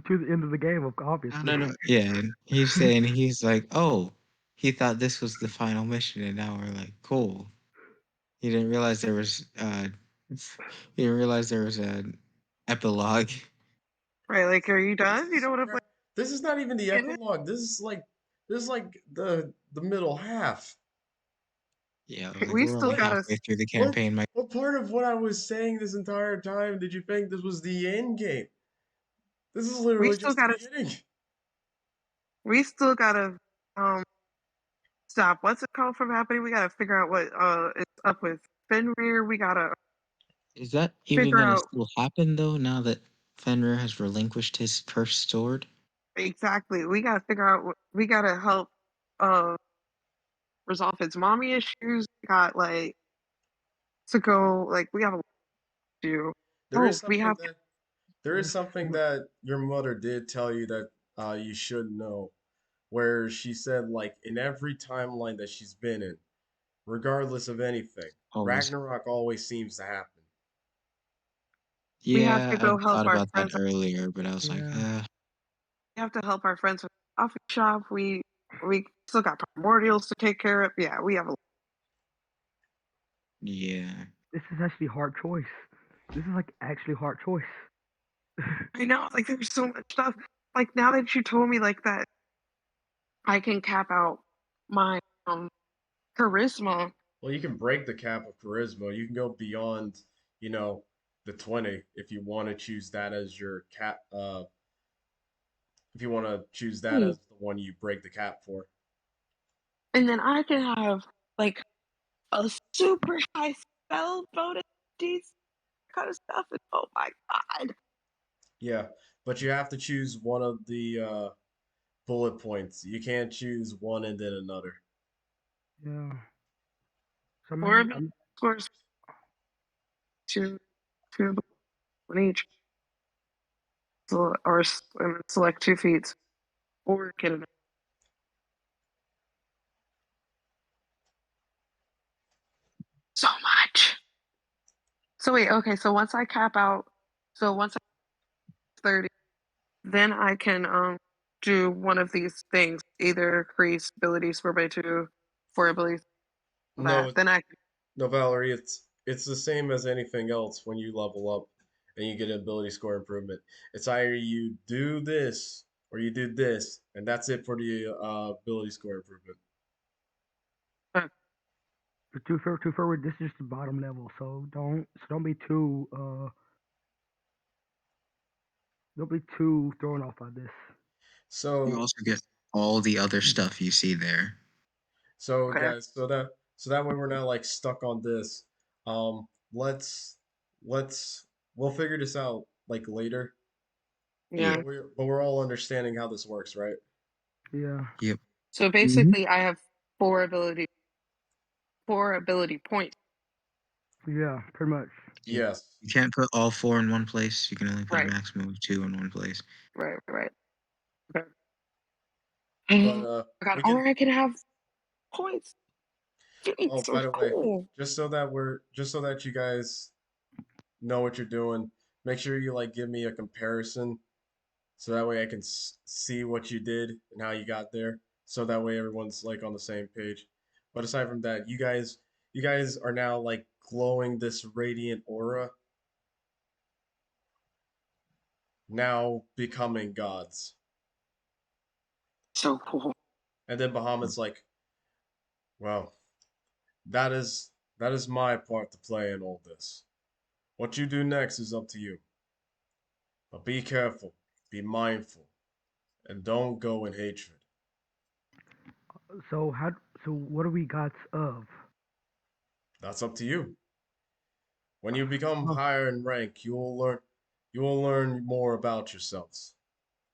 to the end of the game, No, obviously. no, no. Yeah, he's saying he's like, oh, he thought this was the final mission, and now we're like, cool. He didn't realize there was he didn't realize there was an epilogue. Right, like, are you This done? You is don't want to play this is not even the in it? epilogue. This is like the middle half. Yeah, I was like, We we're still only What got to. halfway through the what campaign. My what part of what I was saying this entire time did you think this was the end game? This is We literally still just the got to. beginning. We still got to um stop. What's it called from happening? We got to figure out what is up with Fenrir. We got to is that even figure gonna out still happen though? Now that Fenrir has relinquished his cursed sword. exactly. We got to figure out. We got to help uh resolve his mommy issues. We got like to go. Like we got to do. There is Oh, we something have. that there is Yes. something that your mother did tell you that you should know, where she said like in every timeline that she's been in, regardless of anything, Always. Ragnarok always seems to happen. We have Yeah, to I go help thought our about that friends. earlier, but I was like, Yeah. We have to help our friends with the coffee shop. We still got primordials to take care of. Yeah, we have a. yeah. This is actually a hard choice. This is like actually a hard choice. I know, like there's so much stuff. Like now that you told me like that, I can cap out my charisma. Well, you can break the cap of charisma. You can go beyond, you know, the 20 if you want to choose that as your cap. If you want to choose that Ooh. as the one you break the cap for. And then I can have like a super high spell bonus, these kind of stuff. And oh my god! Yeah, but you have to choose one of the bullet points. You can't choose one and then another. Yeah. So Four maybe ability scores, two on each, or select two feats, or get it so much. So wait, okay. So once I cap out, so once I 30, then I can do one of these things, either increase ability score by two, for abilities No, that. Then I no, Valerie, it's the same as anything else when you level up and you get an ability score improvement. It's either you do this or you do this, and that's it for the ability score improvement. uh, too forward. This is just the bottom level, so don't be too don't be too thrown off by this. You So, also get all the other stuff you see there. so okay, guys, so that way we're not like stuck on this. Um, let's let's we'll figure this out like later, yeah. Yep. but we're all understanding how this works, right? Yeah. Yep. So Hmm. basically, I have four ability, four ability points. Yeah. Pretty much. Yep. Yes. You can't put all four in one place. You can only put a Right, maximum of two in one place. right. Okay. But Oh my god, we can or I can have points. oh, It's so by the way, cool. just so that you guys know what you're doing, make sure you like give me a comparison so that way I can see what you did and how you got there. So that way everyone's like on the same page. But aside from that, you guys are now like glowing this radiant aura, now becoming gods. So cool. And then Bahamut's like, well, that is that is my part to play in all this. What you do next is up to you. But be careful, be mindful, and don't go in hatred. So how? So what are we gods of? That's up to you. When you become Oh, higher in rank, you will learn more about yourselves.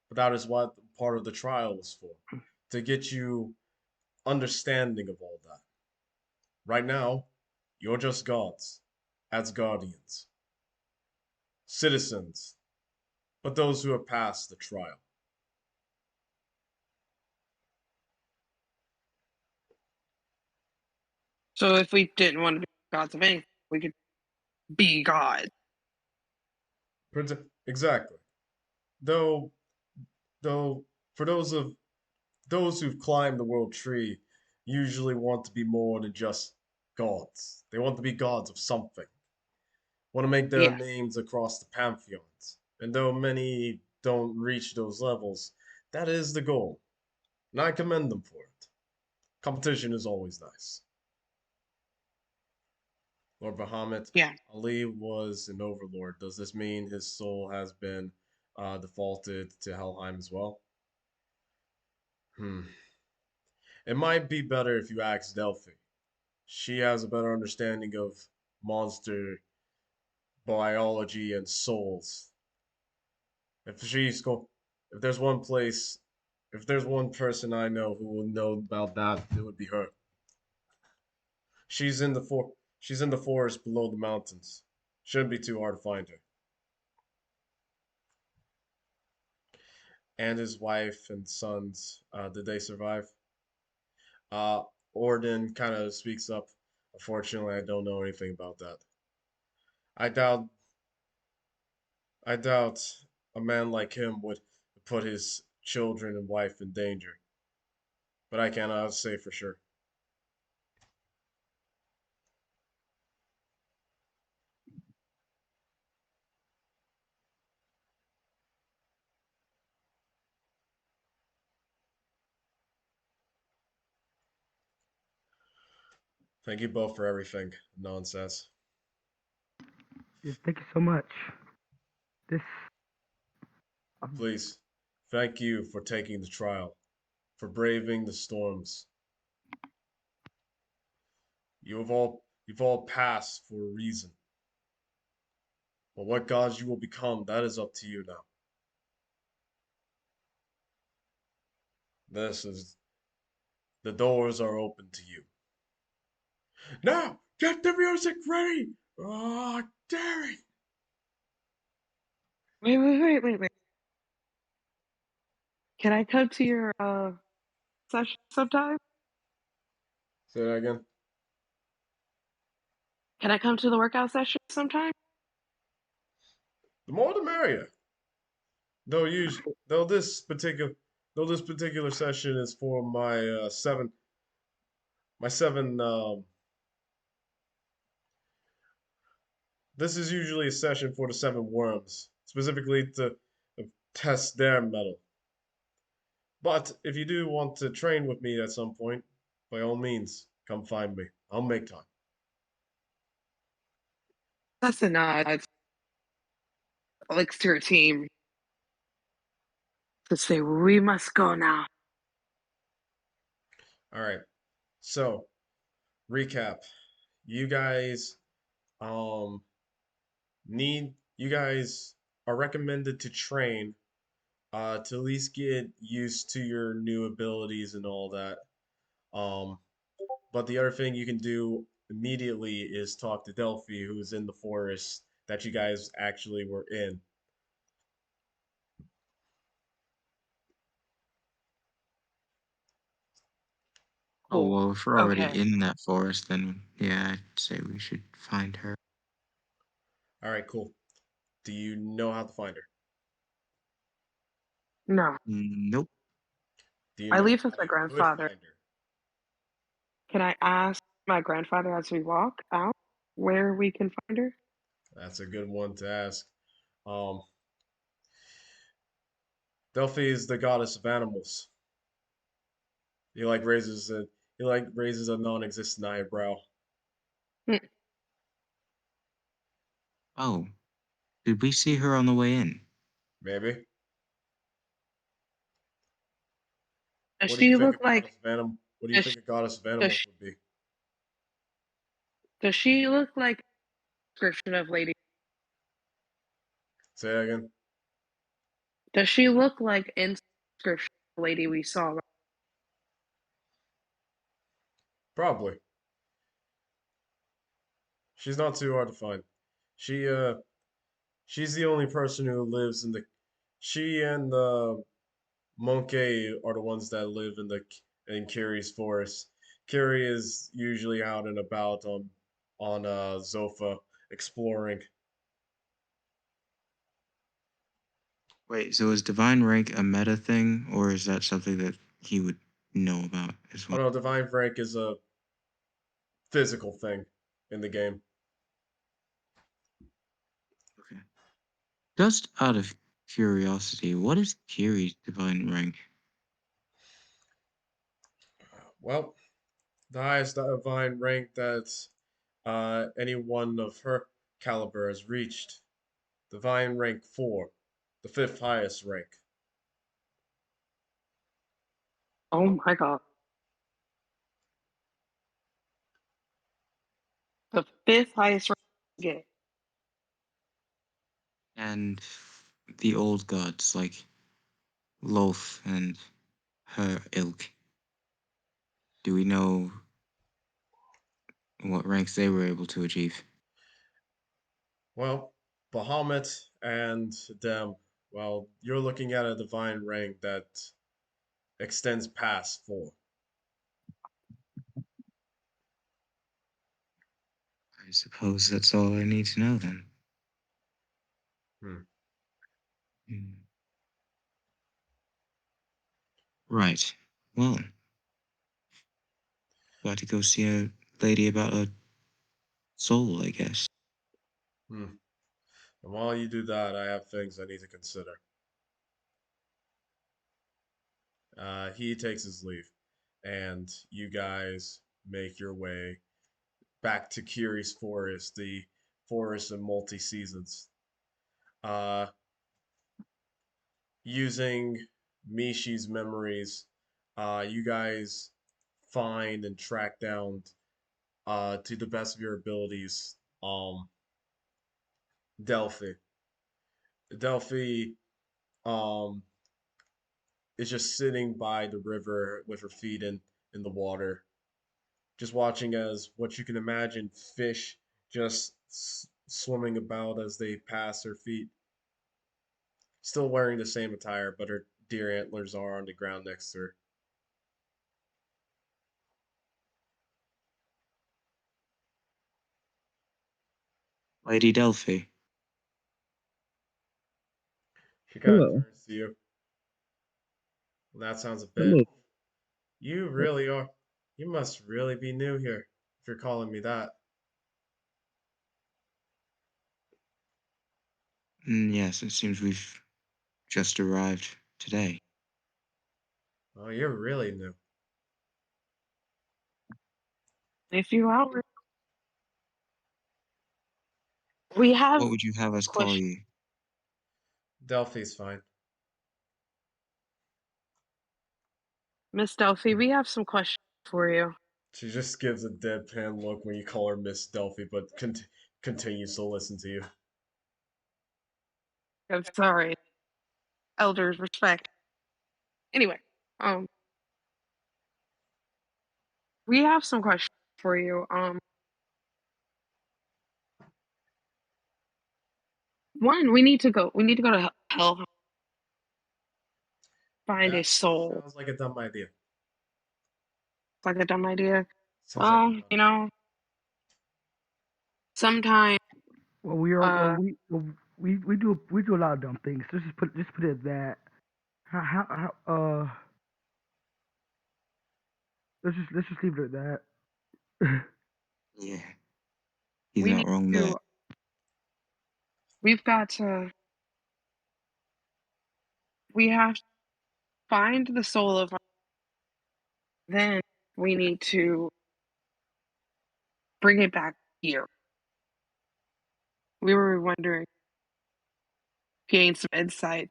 But that is what part of the trial is for, to get you understanding of all that. Right now, you're just gods, as guardians, citizens, but those who have passed the trial. So if we didn't want to be gods of anything, we could be God. Exactly. Though, though, for those who've climbed the world tree, usually want to be more than just gods. They want to be gods of something. Want to make their Yeah. names across the pantheons. And though many don't reach those levels, that is the goal. And I commend them for it. Competition is always nice. Lord Bahamut, Yeah. Ali was an overlord. Does this mean his soul has been defaulted to Helheim as well? Hmm. It might be better if you ask Delphi. She has a better understanding of monster biology and souls. If she's go, if there's one place, if there's one person I know who will know about that, it would be her. She's in the forest below the mountains. Shouldn't be too hard to find her. And his wife and sons, did they survive? Uh, Orden kind of speaks up. Unfortunately, I don't know anything about that. I doubt, I doubt a man like him would put his children and wife in danger. But I cannot say for sure. Thank you both for everything. Nonsense. yeah, thank you so much. This, um, Please, thank you for taking the trial, for braving the storms. You've all passed for a reason. But what gods you will become, that is up to you now. This is the doors are open to you. Now, get the music ready. Ah, daring. Wait. Can I come to your session sometime? Say that again. Can I come to the workout session sometime? The more the merrier. Though usually, though this particular session is for my seven. This is usually a session for the seven worms, specifically to test their metal. But if you do want to train with me at some point, by all means, come find me. I'll make time. That's a nod. Alex to her team to say we must go now. All right. So, recap. You guys um you guys are recommended to train to at least get used to your new abilities and all that. Um but the other thing you can do immediately is talk to Delphi, who's in the forest that you guys actually were in. Oh, Cool. well, if we're already Okay. in that forest, then yeah, I'd say we should find her. All right, cool. Do you know how to find her? No, Nope. Do you I know leave how with my you could grandfather. find her? Can I ask my grandfather as we walk out where we can find her? That's a good one to ask. Um, Delphi is the goddess of animals. He like raises a non-existent eyebrow. Hmm. Oh, did we see her on the way in? Maybe. Does What do you she think look a like? goddess of anim? What do you Does think a goddess of does animals she, would be? does she look like description of lady? Say that again. Does she look like in description of lady we saw? Probably. She's not too hard to find. She she's the only person who lives in the. She and the Monkey are the ones that live in Kiri's forest. Kiri is usually out and about on Zofa exploring. Wait, so is divine rank a meta thing, or is that something that he would know about as Oh well? no, Divine Rank is a physical thing in the game. Okay. Just out of curiosity, what is Kiri's divine rank? Well, the highest divine rank that anyone of her caliber has reached. Divine rank 4, the fifth highest rank. Oh my god, the fifth highest rank you get. And the old gods like Loth and her ilk. Do we know what ranks they were able to achieve? Well, Bahamut and them, well, you're looking at a divine rank that extends past 4. I suppose that's all I need to know then. Hmm. Hmm. Right. Well, got to go see a lady about a soul, I guess. Hmm. And while you do that, I have things I need to consider. He takes his leave, and you guys make your way back to Kiri's forest, the forest of multi seasons. Uh, Using Mishi's memories, you guys find and track down, to the best of your abilities, Delphi. Delphi um, is just sitting by the river with her feet in the water, just watching as what you can imagine fish just swimming about as they pass her feet. Still wearing the same attire, but her deer antlers are on the ground next to her. Lady Delphi. She kind of Hello. turns to you. Well, that sounds a bit. Hello. You really are. You must really be new here if you're calling me that. Yes, it seems we've just arrived today. Oh, you're really new. A few hours. We What have would you have us call questions, you? Delphi's fine. Miss Delphi. We have some questions for you. She just gives a deadpan look when you call her Miss Delphi, but continues to listen to you. I'm sorry, elders respect. Anyway, um, we have some questions for you. One, we need to go. We need to go to hell, find a That soul. sounds like a dumb idea. It's like a dumb idea. Sounds like a Well, dumb you idea. know, sometimes, Well, we are. uh, We do a lot of dumb things. Just put it at that. how let's just leave it at that. Yeah, he's We not need wrong there. to. We've got to. We have to find the soul of. Then we need to bring it back here. We were wondering, gain some insight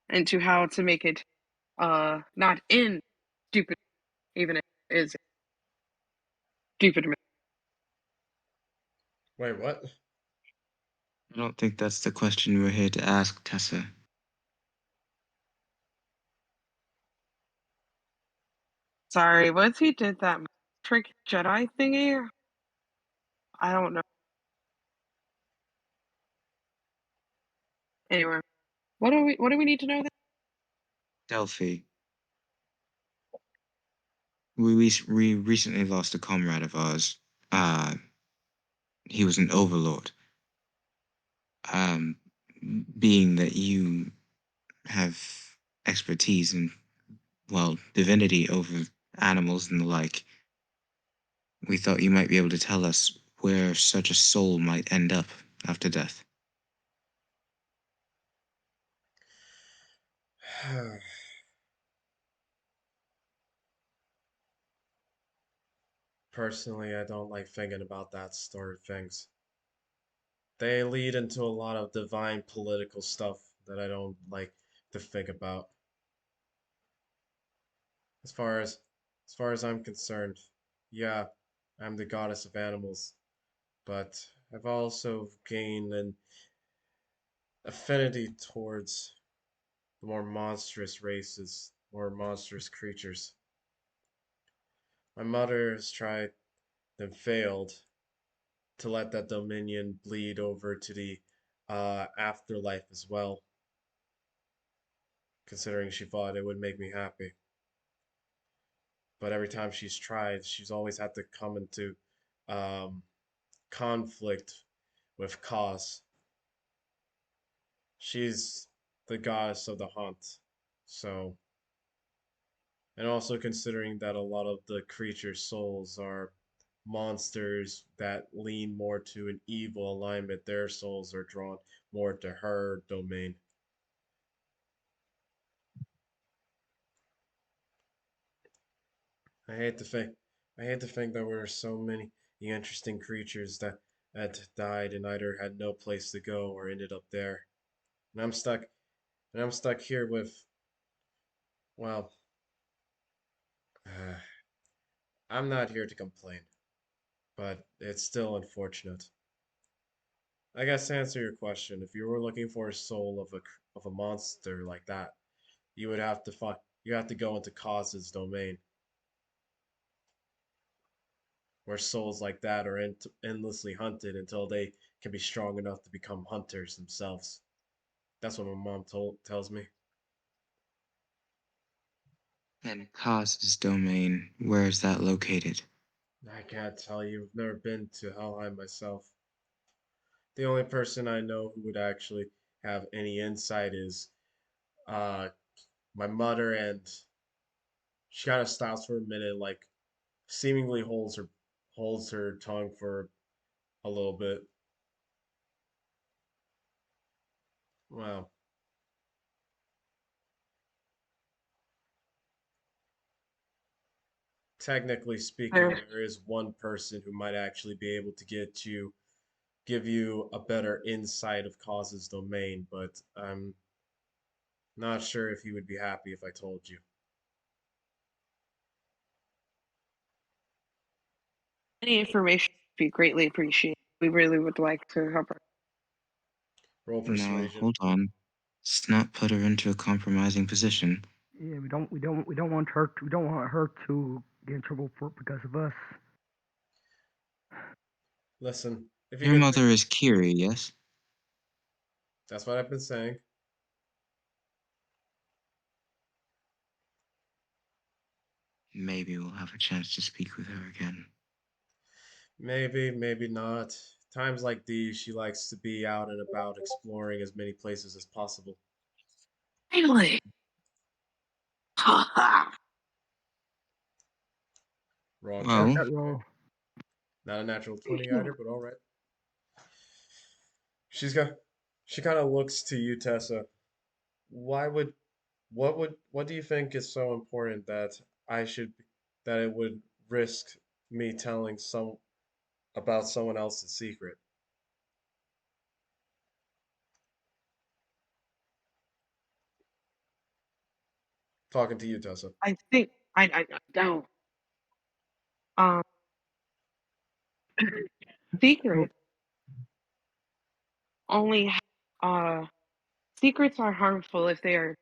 into how to make it not in stupid, even if it is stupid. Wait, what? I don't think that's the question we're here to ask, Tessa. Sorry, once he did that trick Jedi thingy, I don't know. Anyway, what do we need to know then? Delphi, we recently lost a comrade of ours. Uh, he was an overlord. Um, being that you have expertise in, well, divinity over animals and the like, we thought you might be able to tell us where such a soul might end up after death. Personally, I don't like thinking about that sort of things. They lead into a lot of divine political stuff that I don't like to think about. As far as as far as I'm concerned, yeah, I'm the goddess of animals, but I've also gained an affinity towards the more monstrous races, more monstrous creatures. My mother has tried and failed to let that dominion bleed over to the afterlife as well, considering she thought it would make me happy. But every time she's tried, she's always had to come into um, conflict with cause. She's the goddess of the hunt. So, and also considering that a lot of the creature's souls are monsters that lean more to an evil alignment, their souls are drawn more to her domain. I hate to think, I hate to think that there are so many interesting creatures that had died and either had no place to go or ended up there, and I'm stuck here with, well, I'm not here to complain, but it's still unfortunate. I guess to answer your question, if you were looking for a soul of a monster like that, you would have to find you have to go into Cause's domain, where souls like that are endlessly hunted until they can be strong enough to become hunters themselves. That's what my mom tells me. And Kaz's domain, where is that located? I can't tell you. I've never been to Helheim myself. The only person I know who would actually have any insight is uh my mother, and she kind of stops for a minute, like seemingly holds her tongue for a little bit. Well, technically speaking, There, there is one person who might actually be able to give you a better insight of Cause's domain, but I'm not sure if he would be happy if I told you. any information would be greatly appreciated. We really would like to help her. Roll No, persuasion. hold on. Let's not put her into a compromising position. Yeah, we don't want her to get in trouble for because of us. Listen, if you Your could think, mother is Kiri, yes? that's what I've been saying. Maybe we'll have a chance to speak with her again. Maybe, maybe not. Times like these, she likes to be out and about exploring as many places as possible. Really? Wrong That's check. Well, that Okay. roll. Not a natural 20 either, but all right. She's got. She kind of looks to you, Tessa. Why would what do you think is so important that I should that it would risk me telling some about someone else's secret? Talking to you, Tessa. I think I don't. Um, So secret only. Uh, secrets are harmful if they are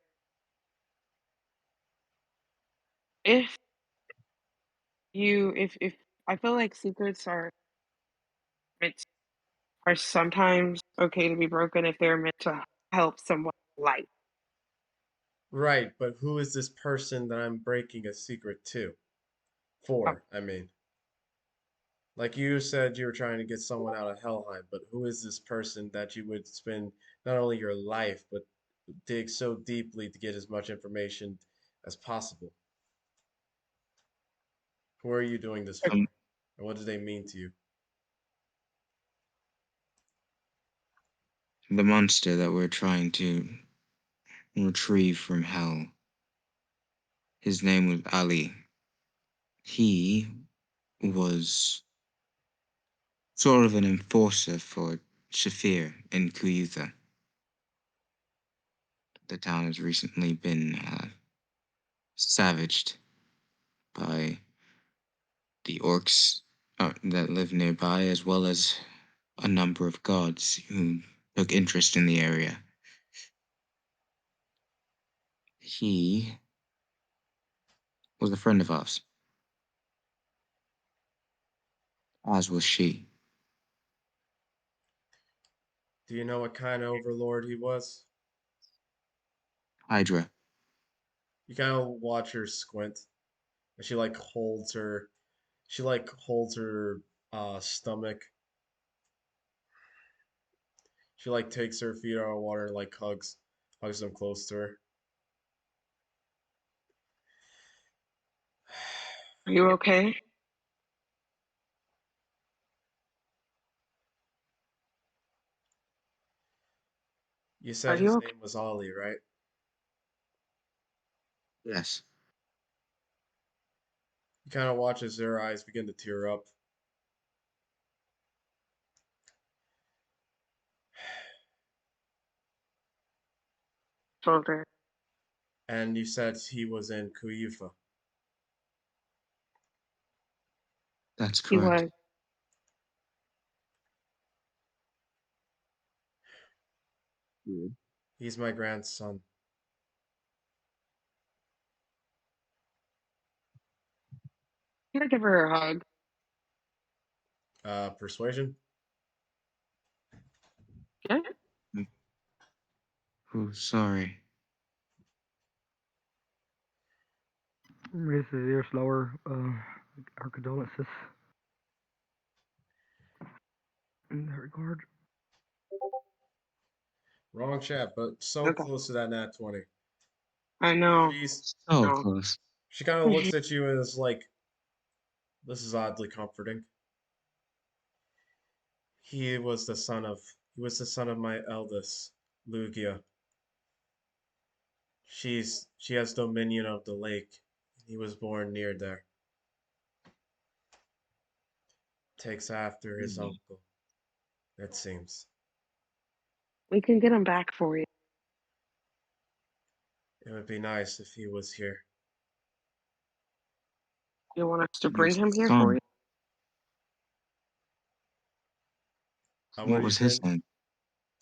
if if I feel like secrets meant are sometimes okay to be broken if they're meant to help someone's life. Right, but who is this person that I'm breaking a secret to? Um, For, I mean. Like you said you were trying to get someone out of Helheim, but who is this person that you would spend not only your life, but dig so deeply to get as much information as possible? Who are you doing this um, for? And what do they mean to you? the monster that we're trying to retrieve from hell, his name was Ali. He was sort of an enforcer for Shafir in Kuyutha. The town has recently been savaged by the orcs that live nearby, as well as a number of gods who took interest in the area. He was a friend of ours, as was she. Do you know what kind of overlord he was? Hydra. You kind of watch her squint, and she like holds her stomach. She like takes her feet out of water, and, like hugs them close to her. are you okay? You Are said you his okay? name was Ollie, right? Yes. You kind of watch as their eyes begin to tear up. Shoulder. And you said he was in Kuyufa. That's He correct. was. Weird. He's my grandson. I'm gonna give her a hug. Persuasion? Yeah. Oh, sorry. raise his ear slower. Our condolences in that regard. Wrong chat, but so Okay. close to that nat 20. I know. She's So No. close. she kind of looks at you and is like, this is oddly comforting. He was the son of my eldest, Lugia. She has dominion of the lake. He was born near there. Takes after his Really? uncle, it seems. We can get him back for you. It would be nice if he was here. You want us to He bring was him his here for son. you? What What are you was his saying? name?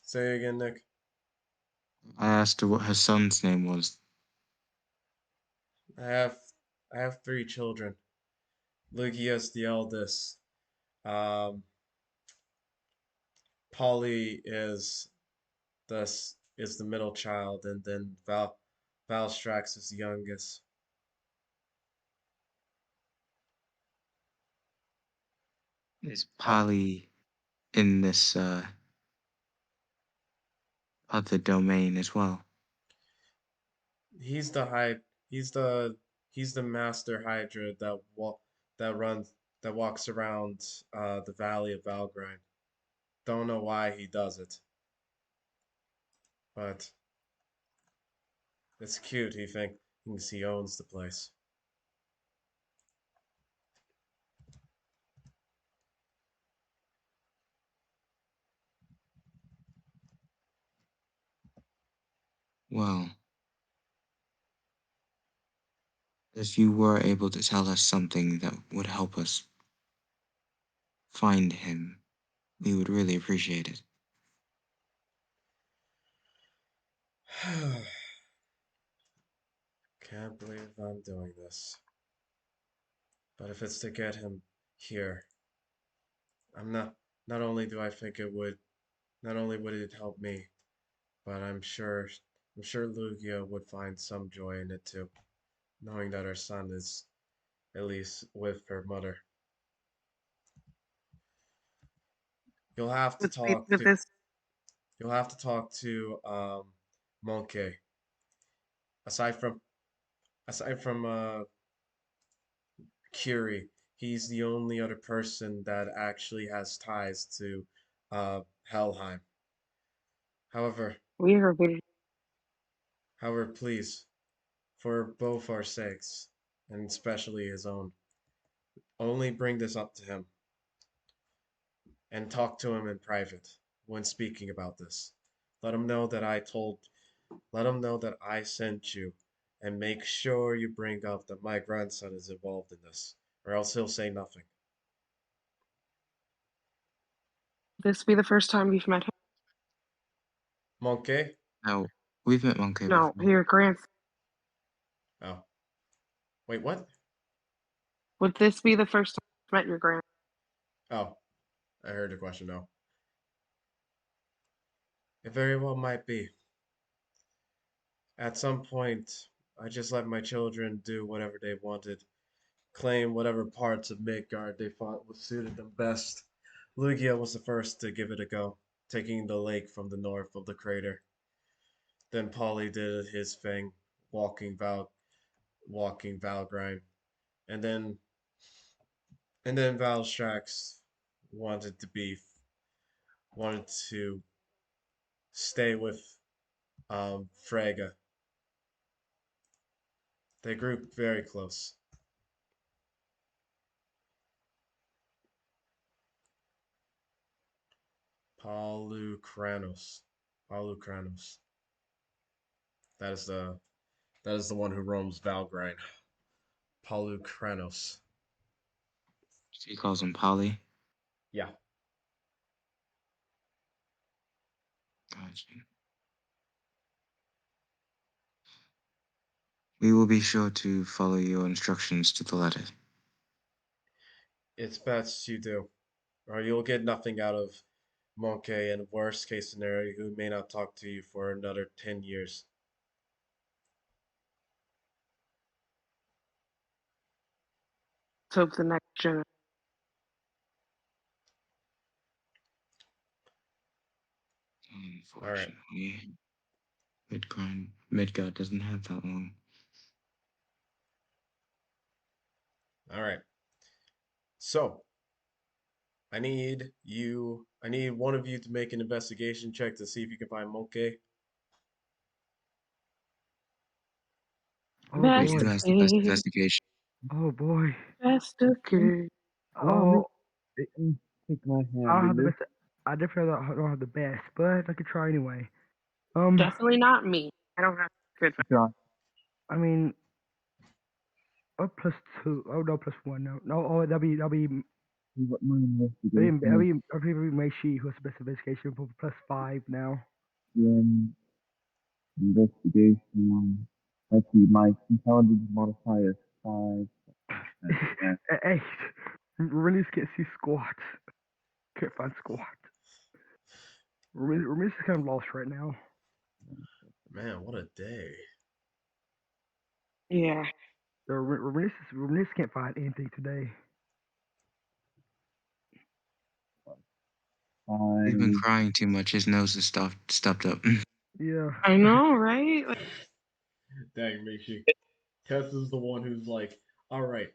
Say again, Nick. I asked her what her son's name was. I have I have three children. Lugia's the eldest. Um, Polly is the middle child, and then Valstrax is the youngest. Is Uh, Polly in this other domain as well? he's the high. He's the he's the master Hydra that runs that walks around the Valley of Valgrind. Don't know why he does it, but it's cute. Thinks he owns the place. Well, if you were able to tell us something that would help us find him, we would really appreciate it. Can't believe I'm doing this. But if it's to get him here, I'm not. Not only do I think it would, not only would it help me, but I'm sure Lugia would find some joy in it too, knowing that her son is at least with her mother. You'll have to talk With to this, you'll have to talk to Monkey. Aside from aside from Curie, he's the only other person that actually has ties to Helheim. However, we are waiting. please, for both our sakes, and especially his own, only bring this up to him and talk to him in private when speaking about this. Let him know that I told Let him know that I sent you, and make sure you bring up that my grandson is involved in this, or else he'll say nothing. This be the first time we've met him. Monkey? Now, we've met Monkey No, before. your grandson. Oh, wait, what? Would this be the first time you've met your grandson? Oh, I heard the question. No, it very well might be. At some point, I just let my children do whatever they wanted, claim whatever parts of Midgard they thought was suited them best. Lugia was the first to give it a go, taking the lake from the north of the crater. Then Polly did his thing, walking Val, walking Valgrind, and then Valstrax wanted to be wanted to stay with Frega. They grew very close. Palucranos. Palucranos. That is the one who roams Valgrind. Palucranos. He calls him Polly. Yeah. Gotcha. We will be sure to follow your instructions to the letter. It's best you do, or you'll get nothing out of Monkey, and worst case scenario, who may not talk to you for another 10 years. Let's hope the next generation. Alright. Unfortunately, Midgard doesn't have that long. Alright. So, I need one of you to make an investigation check to see if you can find Monkey. Oh Wait, boy. who has the best Investigate, investigation? Oh boy. investigate. Allow me Oh, to take my I hand don't in have the this. best. I definitely don't have the best, but I could try anyway. Um, Definitely not me. I don't have good. Josh, I mean, plus two. Oh no, plus one. No, no. Oh, that'll be see what my that'll investigation be that'll is. be, that'll be Meishi who has the best investigation for plus five now. Investigation. Let's see, my intelligence modifier is 5. Hey, Renis can't see squat. Can't find squat. Renis is kind of lost right now. Man, what a day. Yeah. So Renis can't find anything today. He's been 5. crying too much. His nose is stuffed up. Yeah. I know, right? Like, Dang, Michi. Tess is the one who's like, all right,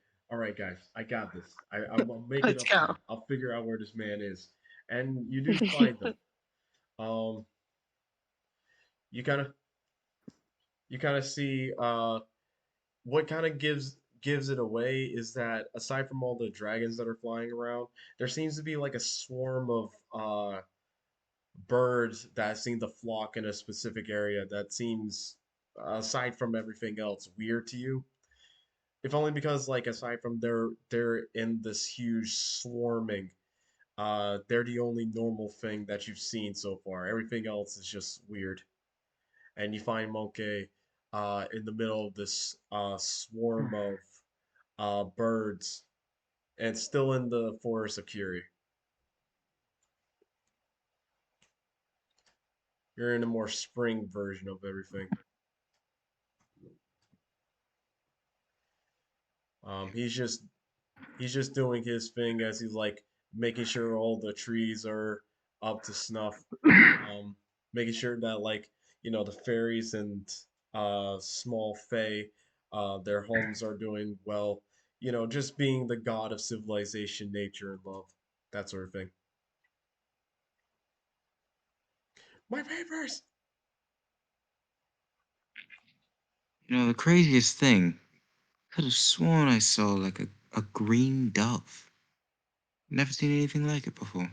guys, I got this. I'll make it Let's up to go. you. I'll figure out where this man is, and you do find him. Um, you kind of see what kind of gives it away is that aside from all the dragons that are flying around, there seems to be like a swarm of birds that seem to flock in a specific area that seems, aside from everything else, weird to you. If only because, like, aside from they're in this huge swarming, they're the only normal thing that you've seen so far. Everything else is just weird. And you find Monkey in the middle of this swarm of birds and still in the forest of Curie. You're in a more spring version of everything. He's just doing his thing as he's like making sure all the trees are up to snuff, um, making sure that, like, the fairies and small fae, their homes are doing well. Just being the god of civilization, nature, and love, that sort of thing. My papers. The craziest thing, could have sworn I saw like a green dove. Never seen anything like it before.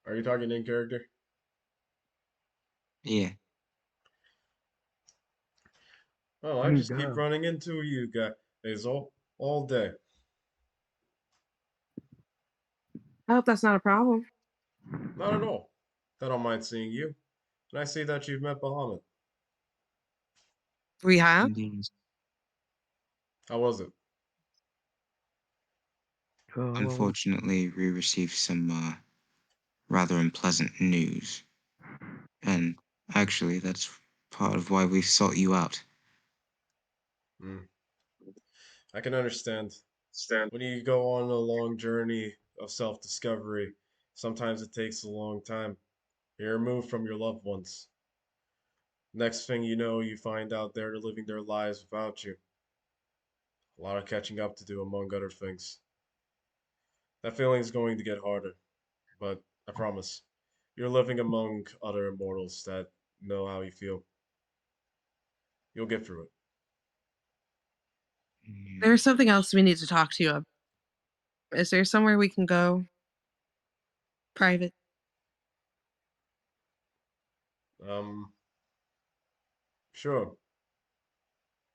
Are you talking in character? Yeah. Oh, I Green just keep dove. running into you guys all day. I hope that's not a problem. Not at all. I don't mind seeing you. And I see that you've met Bahamut. We have? Indeed. How was it? Well, Unfortunately, we received some rather unpleasant news. And actually, that's part of why we sought you out. Hmm. I can understand. When you go on a long journey of self discovery, sometimes it takes a long time. You're removed from your loved ones. Next thing you know, you find out they're living their lives without you. A lot of catching up to do, among other things. That feeling is going to get harder, but I promise, you're living among other immortals that know how you feel. You'll get through it. Mm, There's something else we need to talk to you about. Is there somewhere we can go? Private? Um, sure,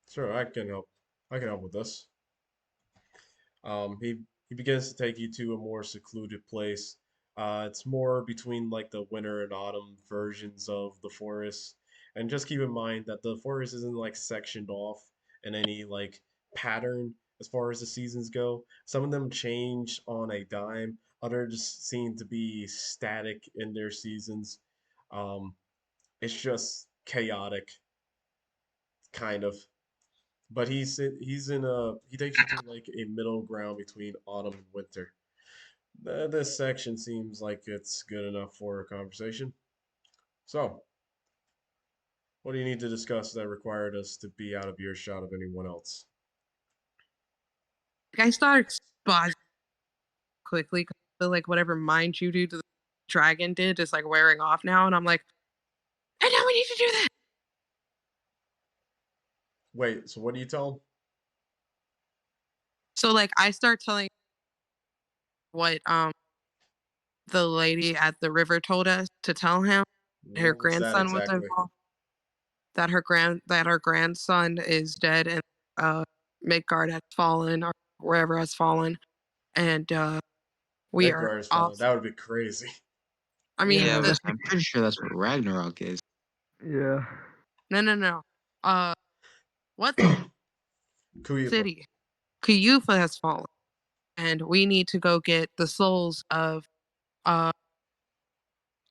sure, I can help. I can help with this. He begins to take you to a more secluded place. It's more between like the winter and autumn versions of the forest. And just keep in mind that the forest isn't like sectioned off in any like pattern as far as the seasons go. Some of them change on a dime. Others seem to be static in their seasons. Um, it's just chaotic, kind of. But he takes you to like a middle ground between autumn and winter. This section seems like it's good enough for a conversation. So, what do you need to discuss that required us to be out of earshot of anyone else? I start spaz quickly 'cause I feel like whatever mind you do to the dragon did is like wearing off now, and I'm like, I know we need to do that. Wait, so what do you tell him? So like I start telling what the lady at the river told us to tell him her What was that grandson was exactly? involved, that her grandson is dead and Midgard has fallen or wherever has fallen, and we are Midgar is off. falling. That would be crazy. I mean, Yeah, yeah, that's I'm pretty sure that's what Ragnarok is. yeah. no. Uh, what Kuiva. city? Kuyufa has fallen, and we need to go get the souls uh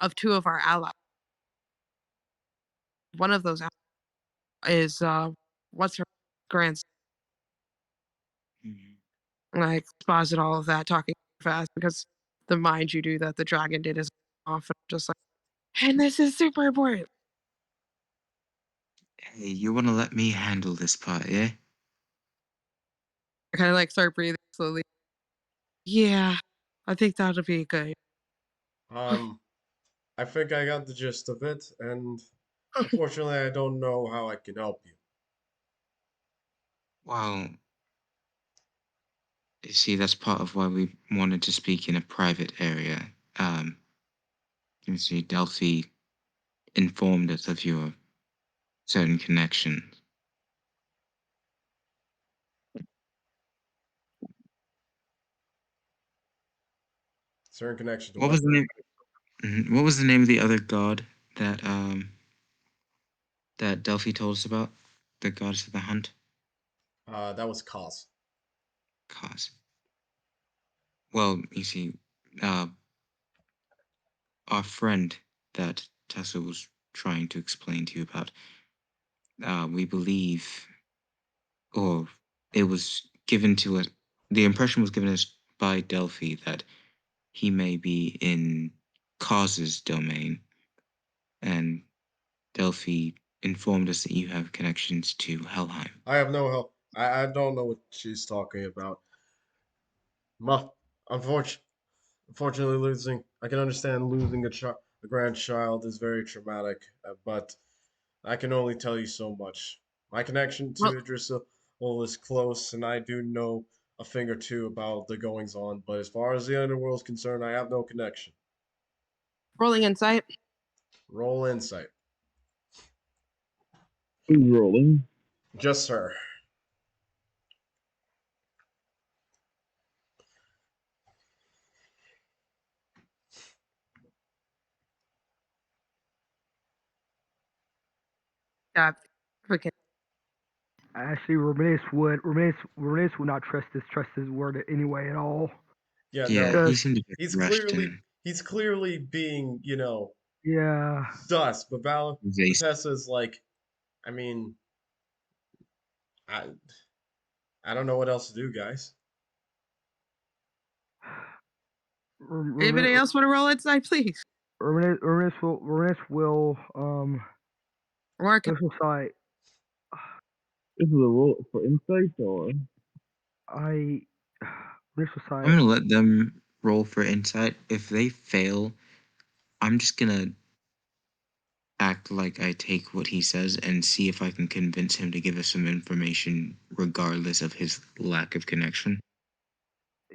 of two of our allies. One of those is what's her grandson? Mhm. And I exposit all of that talking fast because the mind you do that the dragon did is off. And just like, and this is super important. Hey, you want to let me handle this part, yeah? I kind of like start breathing slowly. Yeah, I think that'll be good. Um, I think I got the gist of it, and unfortunately, I don't know how I can help you. Well, you see, that's part of why we wanted to speak in a private area. You see, Delphi informed us of your certain connections. Certain connection to What what? was the name? What was the name of the other god that that Delphi told us about? The goddess of the hunt? That was cause. Cause. Well, you see, uh, our friend that Tessa was trying to explain to you about, we believe, or it was given to us, the impression was given us by Delphi that he may be in Cause's domain, and Delphi informed us that you have connections to Helheim. I have no help. I don't know what she's talking about. Ma, unfortunately, unfortunately, losing. I can understand losing a grandchild is very traumatic, but I can only tell you so much. My connection Well, to Idrissa is close, and I do know a thing or two about the goings on. But as far as the underworld is concerned, I have no connection. rolling insight. Roll insight. Who's rolling? Just her. Yeah, freaking. Actually, Romanis would not trust his word anyway at all. Yeah, Yeah, no, he Because seemed a bit rushed and he's clearly being, yeah, sus. But evasive. Tessa's like, I mean, I I don't know what else to do, guys. Anybody else want to roll insight, please? Romanis will Mark, this will say This is a roll for insight, or I this will I'm say gonna let them roll for insight. If they fail, I'm just gonna act like I take what he says and see if I can convince him to give us some information regardless of his lack of connection.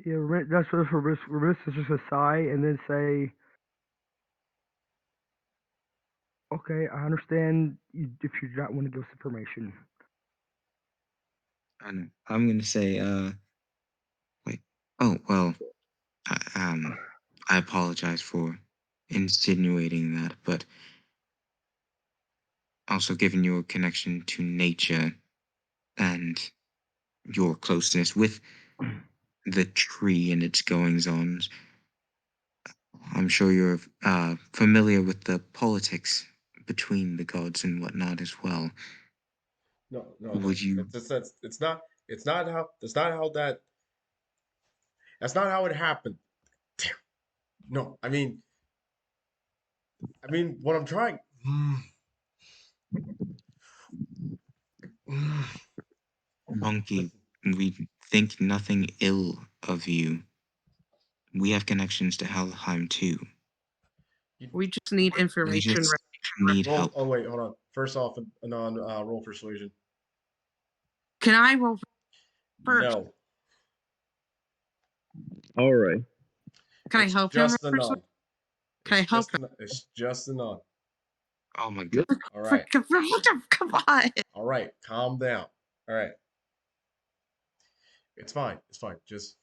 yeah, that's what Romanis is just a sigh and then say, okay, I understand if you do not want to give us information. I know. I'm gonna say, wait. Oh, well, I, I apologize for insinuating that, but also given your connection to nature and your closeness with the tree and its goings on, I'm sure you're familiar with the politics between the gods and whatnot as well. No, no, no. Would you? It's not how that's not how it happened. Damn. No, I mean, what I'm trying. Monkey, Listen, we think nothing ill of you. We have connections to Helheim too. you we just need We information. just Right. need roll. help. Oh wait, hold on. First off, a non roll persuasion. Can I roll first? No, all right. Can I it's help him roll just a first? non. Can I help him? It's just a non. Oh my god. Yep. All right, Freaking, come on. all right. Calm down. All right, it's fine. It's fine. Just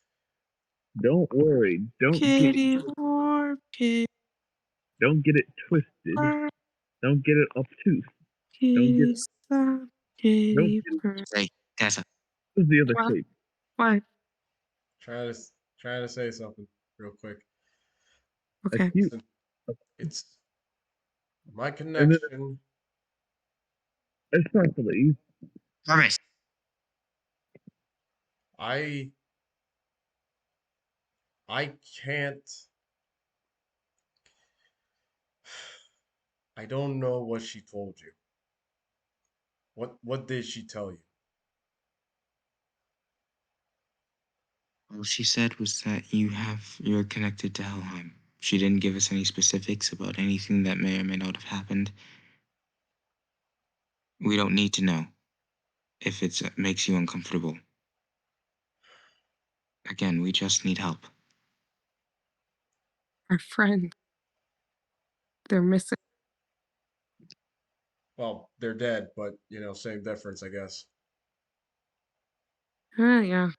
Don't worry. Kitty war, kitty Don't get it twisted. war, Don't get it obtuse. Don't get kitty son, don't kitty get it. bird. Say, Tessa. What's the other What? shape? What? trying to trying to say something real quick. Okay. Acute. Listen, it's my And then connection. especially Promise. I I can't. I don't know what she told you. What did she tell you? All she said was that you're connected to Helheim. She didn't give us any specifics about anything that may or may not have happened. We don't need to know if it makes you uncomfortable. Again, we just need help. Our friend, they're missing. Well, they're dead, but same difference, I guess. Yeah.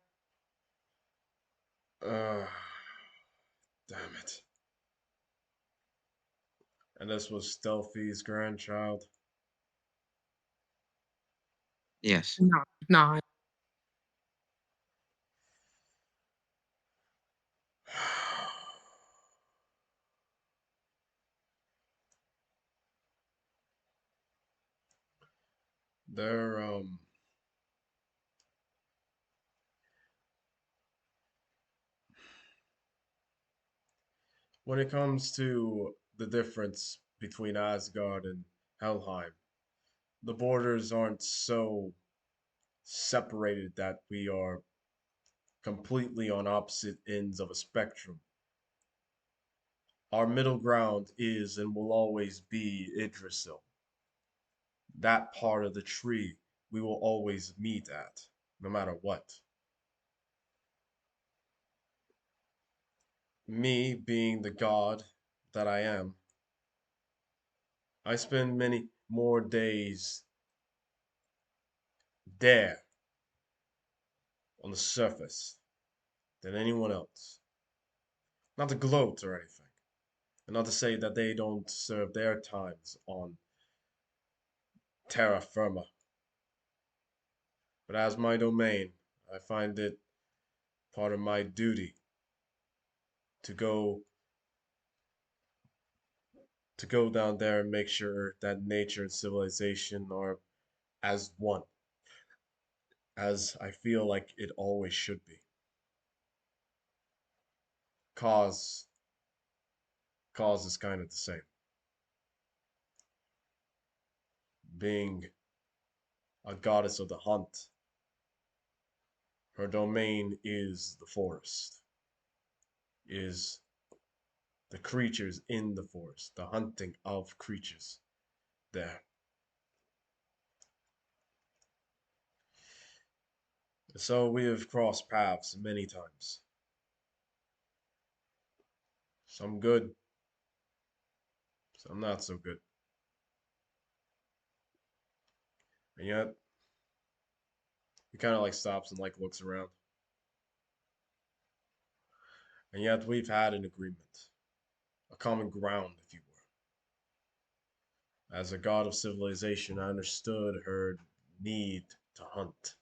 Uh, damn it. And this was Stealthy's grandchild. Yes. No, not. They're when it comes to the difference between Asgard and Helheim, the borders aren't so separated that we are completely on opposite ends of a spectrum. Our middle ground is and will always be Yggdrasil. That part of the tree we will always meet at, no matter what. Me being the god that I am, I spend many more days there on the surface than anyone else. Not to gloat or anything, and not to say that they don't serve their times on terra firma, but as my domain, I find it part of my duty to go down there and make sure that nature and civilization are as one, as I feel like it always should be. Cause cause is kind of the same. Being a goddess of the hunt, her domain is the forest, is the creatures in the forest, the hunting of creatures there. So we have crossed paths many times. Some good, some not so good. And yet, he kind of like stops and like looks around. And yet, we've had an agreement, a common ground, if you will. As a god of civilization, I understood her need to hunt,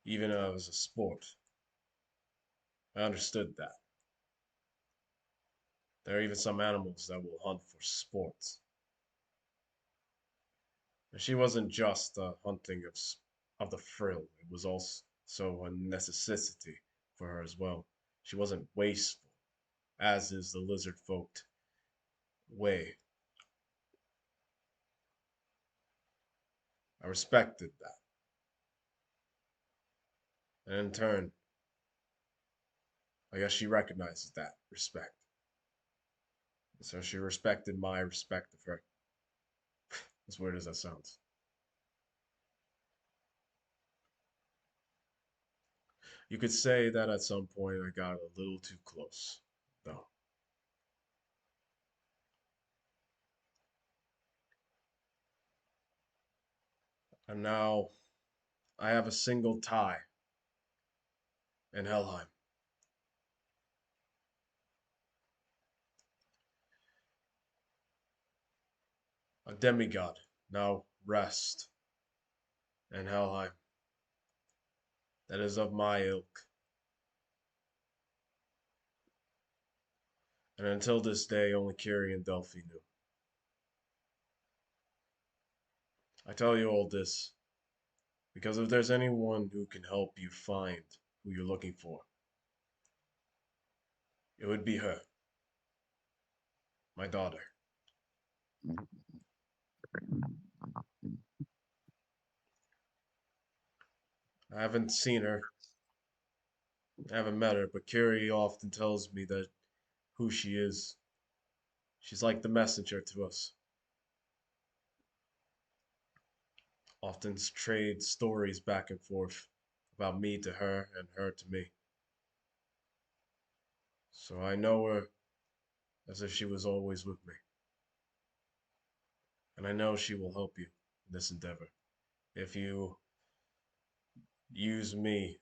even as a sport. I understood that. There are even some animals that will hunt for sports. And she wasn't just hunting of the frill, it was also a necessity for her as well. She wasn't wasteful, as is the lizard folk way. I respected that. And in turn, I guess she recognizes that respect. So she respected my respect of her. As weird as that sounds. You could say that at some point I got a little too close, though. And now I have a single tie in Helheim. A demigod now rest in Helheim that is of my ilk. And until this day, only Kiri and Delphi knew. I tell you all this because if there's anyone who can help you find who you're looking for, it would be her, my daughter. I haven't seen her, I haven't met her, but Curie often tells me that who she is. She's like the messenger to us. Often trade stories back and forth about me to her and her to me. So I know her as if she was always with me. And I know she will help you in this endeavor if you use me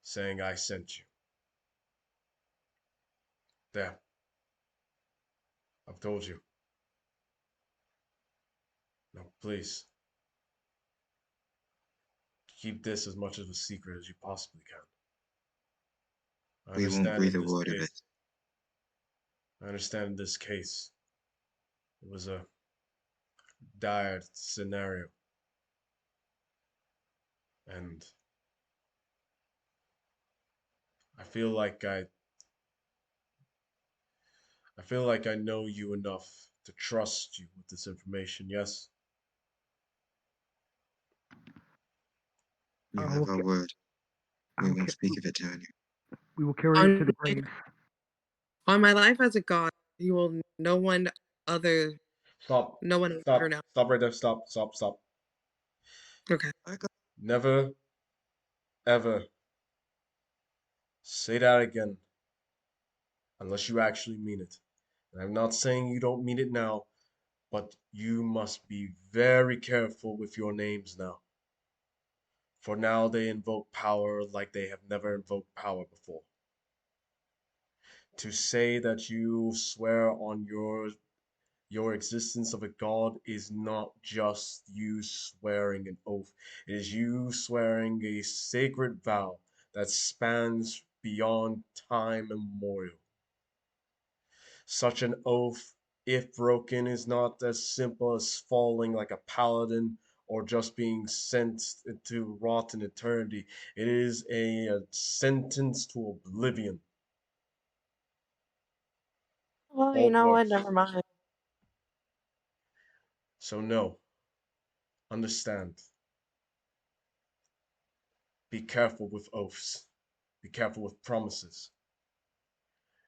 saying I sent you. There, I've told you. Now, please, keep this as much of a secret as you possibly can. I We won't understand in breathe a this word of it. case, I understand in this case, it was a dire scenario, and I feel like I feel like I know you enough to trust you with this information. Yes, You I have will. our word. I We will. won't speak of it to anyone. We will carry it to On the graves. on my life as a god, you will other stop, no one will ever stop, know. stop right there. Stop, stop, stop. Okay. I got Never, ever say that again unless you actually mean it. And I'm not saying you don't mean it now, but you must be very careful with your names now. For now they invoke power like they have never invoked power before. To say that you swear on your existence of a god is not just you swearing an oath. It is you swearing a sacred vow that spans beyond time immemorial. Such an oath, if broken, is not as simple as falling like a paladin or just being sent to rot in eternity. It is a sentence to oblivion, Well, you or know what? worse. Never mind. So, no, understand. Be careful with oaths, be careful with promises.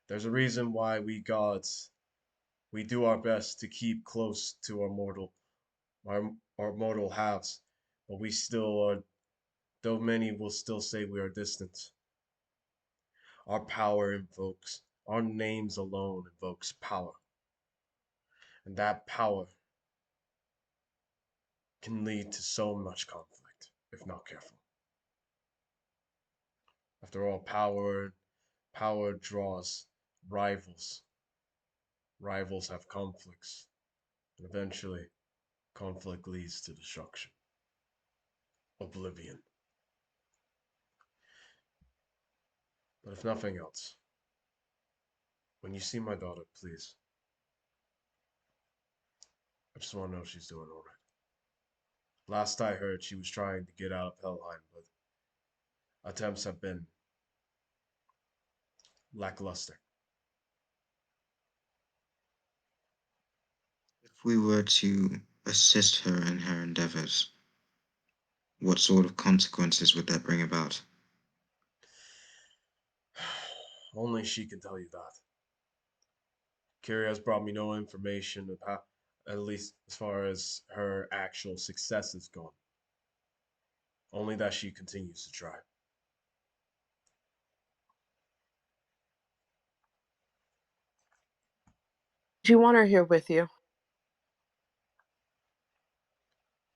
There's a reason why we gods, we do our best to keep close to our mortal halves, but we still are, though many will still say we are distant. Our power invokes, our names alone invokes power. And that power can lead to so much conflict if not careful. After all, power draws rivals. Rivals have conflicts, and eventually conflict leads to destruction, oblivion. But if nothing else, when you see my daughter, please, I just want to know she's doing all right. Last I heard, she was trying to get out of Helheim, but attempts have been lackluster. if we were to assist her in her endeavors, what sort of consequences would that bring about? Only she can tell you that. Kira has brought me no information of how, at least as far as her actual success is gone. Only that she continues to try. Do you want her here with you?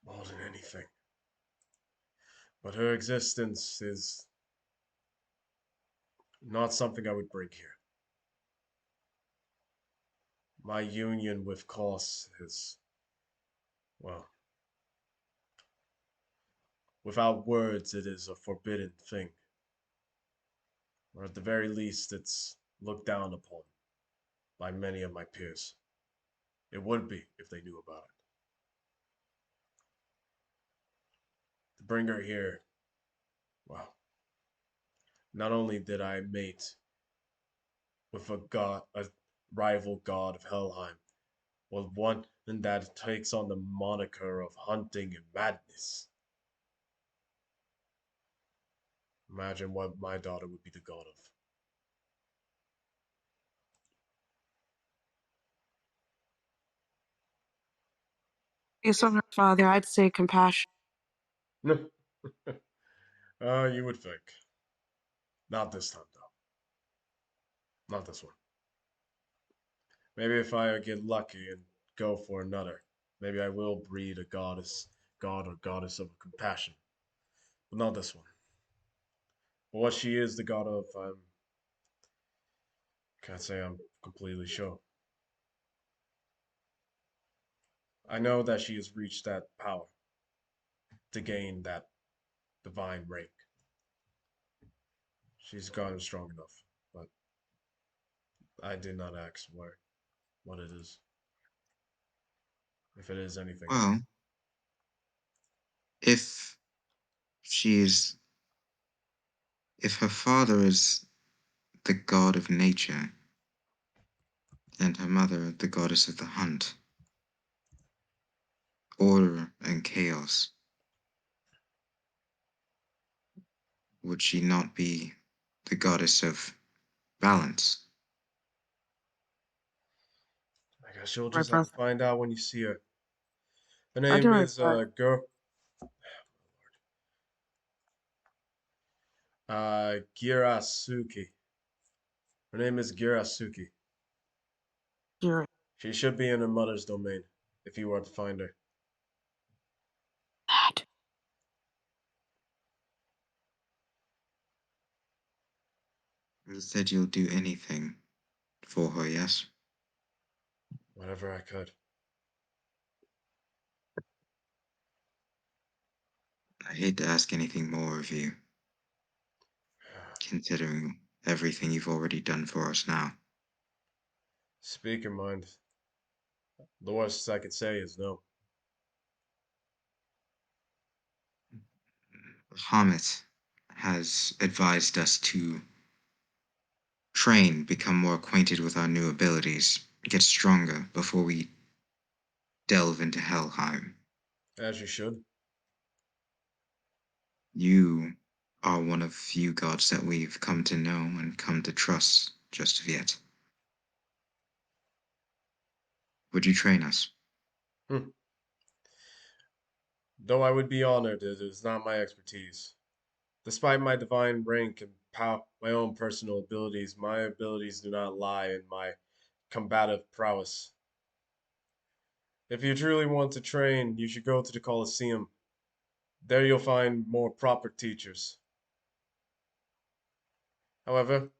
More than anything. But her existence is not something I would bring here. My union with Kos is, well, without words, it is a forbidden thing. Or at the very least, it's looked down upon by many of my peers. It would be if they knew about it. To bring her here, well, not only did I mate with a rival god of Helheim, was one that takes on the moniker of hunting and madness. Imagine what my daughter would be the god Based on her father, I'd say compassion. of. You would think. Not this time, though. Not this one. Maybe if I get lucky and go for another, maybe I will breed a goddess, god or goddess of compassion. But not this one. But what she is the god of, can't say I'm completely sure. I know that she has reached that power to gain that divine rank. She's gotten strong enough, but I did not ask where, what it is, if it is anything at all. Well, if she is, if her father is the god of nature and her mother the goddess of the hunt, order and chaos, would she not be the goddess of balance? I guess you'll My just have to brother. find out when you see her. Her I do name my is best. Girasuki. Her name is Girasuki. You're She should be in her mother's domain if you were to find her. that. You said you'll do anything for her, yes? Whatever I could. I hate to ask anything more of you, considering everything you've already done for us now. Speak your mind. The worst I could say is no. Hamid has advised us to train, become more acquainted with our new abilities, get stronger before we delve into Helheim. As you should. You are one of few gods that we've come to know and come to trust just of yet. Would you train us? Hmm. Though I would be honored, it is not my expertise. Despite my divine rank and my own personal abilities, my abilities do not lie in my combative prowess. If you truly want to train, you should go to the Colosseum. There you'll find more proper teachers. However,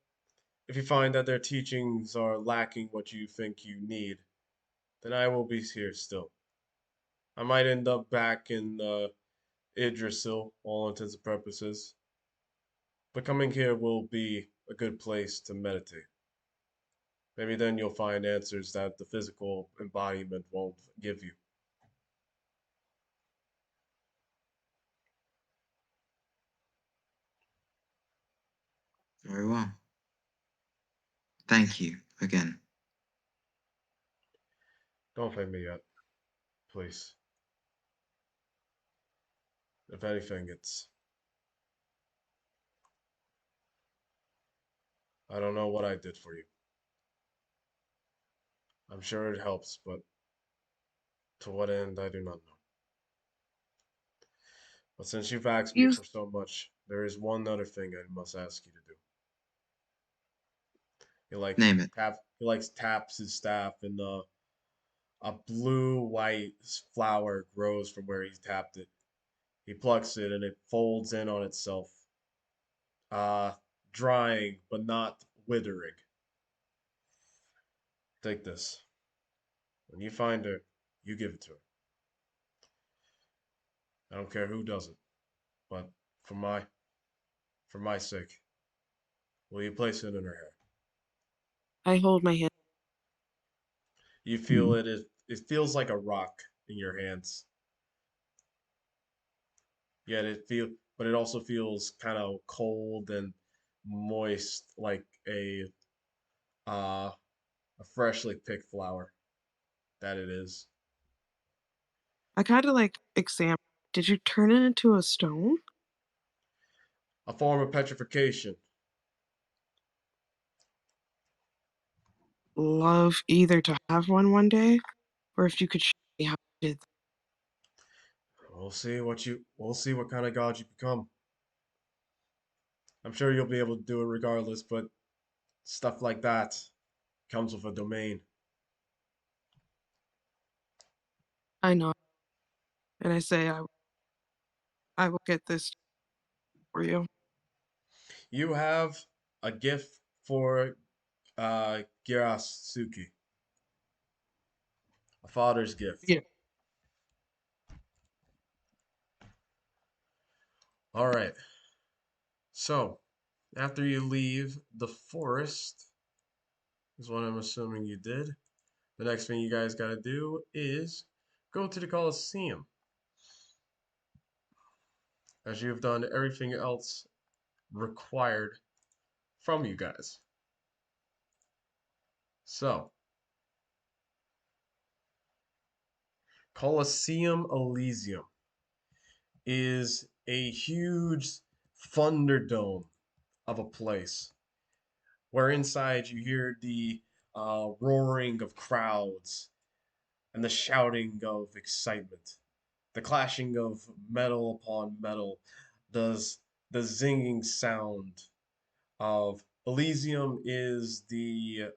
if you find that their teachings are lacking what you think you need, then I will be here still. I might end up back in Idrisil, all intents and purposes, but coming here will be a good place to meditate. Maybe then you'll find answers that the physical embodiment won't give you. Very well. Thank you again. Don't pay me yet, please. If anything, I don't know what I did for you. I'm sure it helps, but to what end, I do not know. But since you've asked me You, for so much, there is one other thing I must ask you to do. Name it. He likes taps his staff, and a blue white flower grows from where he tapped it. He plucks it, and it folds in on itself, uh, drying but not withering. Take this. When you find her, you give it to her. I don't care who does it, but for my for my sake, will you place it in her hair? I hold my hand. You feel it feels like a rock in your hands. Yet but it also feels kind of cold and moist, like uh, a freshly picked flower that it is. I kind of like examine. Did you turn it into a stone? A form of petrification. Love either to have one day, or if you could show me how you did. We'll see what kind of god you become. I'm sure you'll be able to do it regardless, but stuff like that comes with a domain. I know, and I say I will get this for you. You have a gift for Girasuki, a father's gift. Yeah. All right. So, after you leave the forest, is what I'm assuming you did. The next thing you guys got to do is go to the Colosseum, as you've done everything else required from you guys. So, Colosseum Elysium is a huge thunderdome of a place where inside you hear the roaring of crowds and the shouting of excitement, the clashing of metal upon metal, does the zinging sound of Elysium is the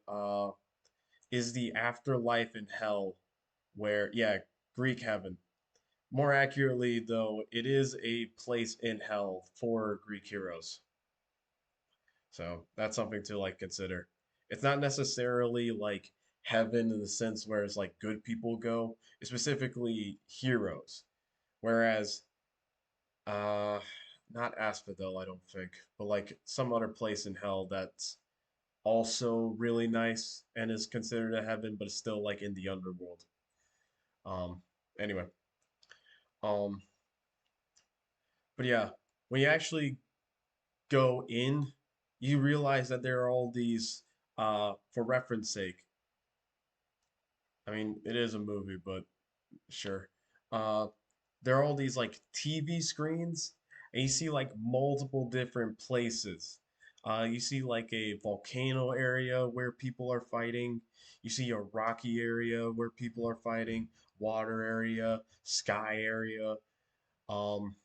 afterlife in hell, where yeah, Greek heaven. More accurately, though, it is a place in hell for Greek heroes. So that's something to like consider. It's not necessarily like heaven in the sense where it's like good people go. It's specifically heroes. Whereas uh not Asphodel, I don't think, but like some other place in hell that's also really nice and is considered a heaven, but it's still like in the underworld. Um anyway. Um but yeah, when you actually go in, you realize that there are all these for reference sake, I mean, it is a movie, but sure. Uh, there are all these like TV screens, and you see like multiple different places. You see like a volcano area where people are fighting. You see a rocky area where people are fighting, water area, sky area. Um,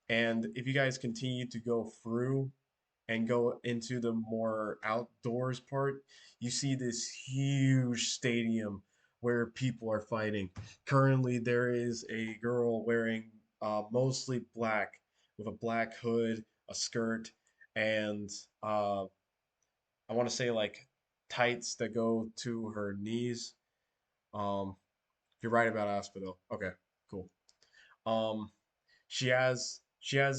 and if you guys continue to go through and go into the more outdoors part, you see this huge stadium where people are fighting. Currently, there is a girl wearing mostly black with a black hood, a skirt, and I want to say like tights that go to her knees. Um, you're right about Asphodel. Okay, cool. Um, she has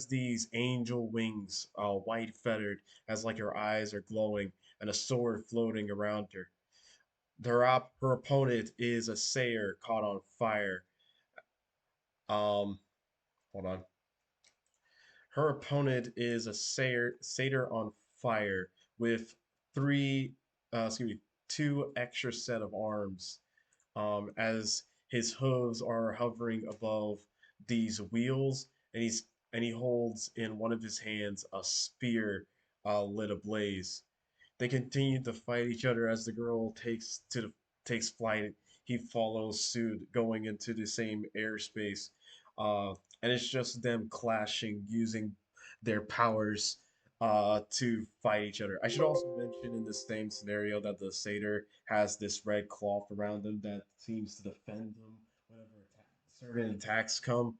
these angel wings, white feathered, as like her eyes are glowing, and a sword floating around her. Her opponent is a satyr caught on fire. Um, hold on. Her opponent is a satyr on fire with three, excuse me, two extra set of arms. As his hooves are hovering above these wheels, and he holds in one of his hands a spear lit ablaze. They continue to fight each other as the girl takes flight. He follows suit, going into the same airspace, uh, and it's just them clashing, using their powers to fight each other. I should also mention in the same scenario that the satyr has this red cloth around him that seems to defend him whenever certain attacks come.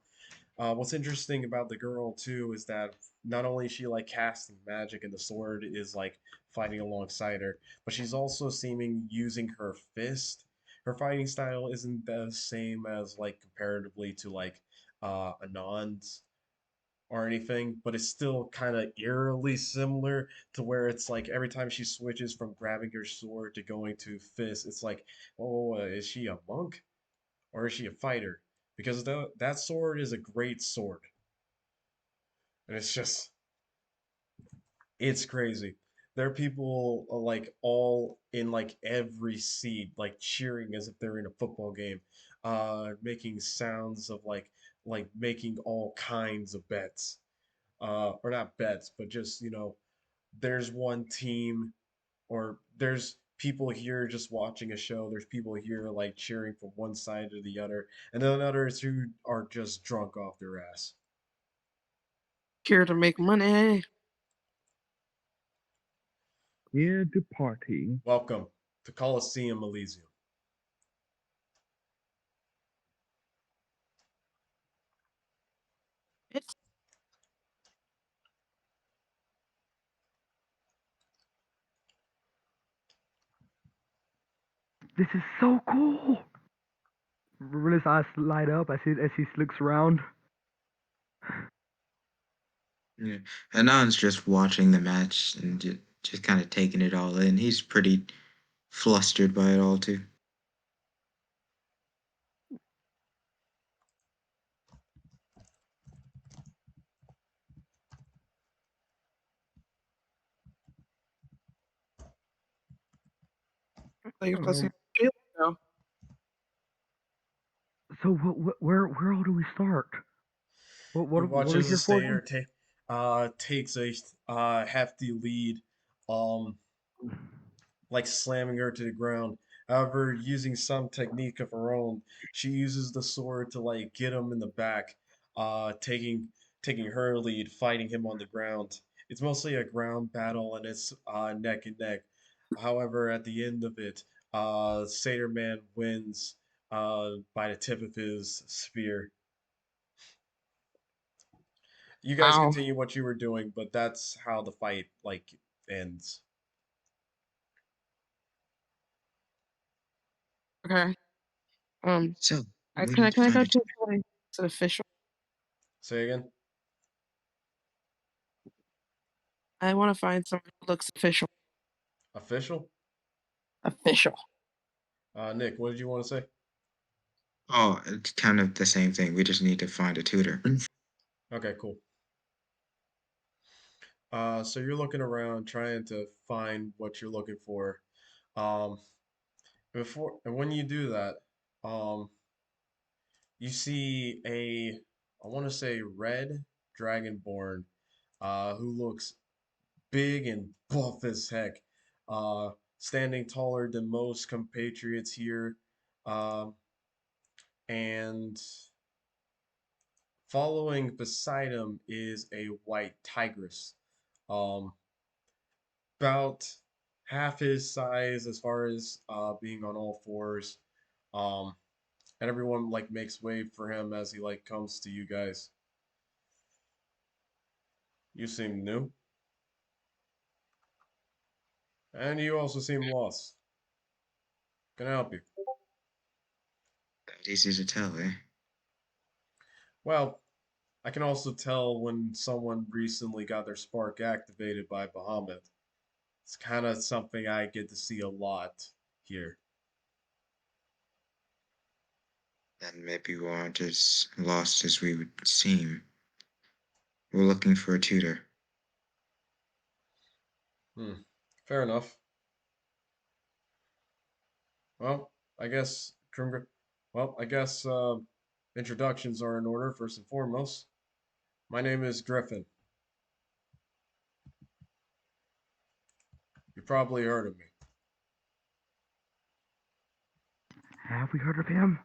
What's interesting about the girl too is that not only is she like casting magic and the sword is like fighting alongside her, but she's also seeming using her fist. Her fighting style isn't the same as like comparatively to like Anand's or anything, but it's still kind of eerily similar to where it's like every time she switches from grabbing her sword to going to fist, it's like, oh, is she a monk or is she a fighter? Because that sword is a great sword, and it's crazy. There are people like all in like every seat, like cheering as if they're in a football game, making sounds of like making all kinds of bets. or not bets, but just there's one team, or there's people here just watching a show. There's people here like cheering from one side to the other, and then others who are just drunk off their ass. Here to make money. Here to party. Welcome to Coliseum Elysium. It's This is so cool. Rilla's eyes light up as he looks around. Yeah. Anand's just watching the match and just kind of taking it all in. He's pretty flustered by it all too. like you're supposed to Um, be now. so where all do we start? You What watch are we as the here for Stater again? takes a hefty lead, um, like slamming her to the ground. However, using some technique of her own, she uses the sword to like get him in the back, taking her lead, fighting him on the ground. It's mostly a ground battle and it's neck and neck. However, at the end of it, Satyr Man wins by the tip of his spear. You guys Wow. continue what you were doing, but that's how the fight like ends. Okay. Um, So I we can I need to can I go find a to tutor. a place to official? Say again. I want to find someone who looks official. Official. Official. Nick, what did you want to say? Oh, it's kind of the same thing. We just need to find a tutor. Okay, cool. So you're looking around trying to find what you're looking for. Um, and when you do that, um, you see I want to say red dragonborn, who looks big and buff as heck, uh, standing taller than most compatriots here, um, and following beside him is a white tigress, um, about half his size as far as being on all fours, um, and everyone like makes way for him as he like comes to you guys. You seem new, and you also seem lost. Can I help you? That easy to tell, eh? Well, I can also tell when someone recently got their spark activated by Bahamut. It's kind of something I get to see a lot here. Then maybe we aren't as lost as we would seem. We're looking for a tutor. Hmm. Fair enough. Well, I guess I guess introductions are in order first and foremost. My name is Griffin. You probably heard of me. Have we heard of him?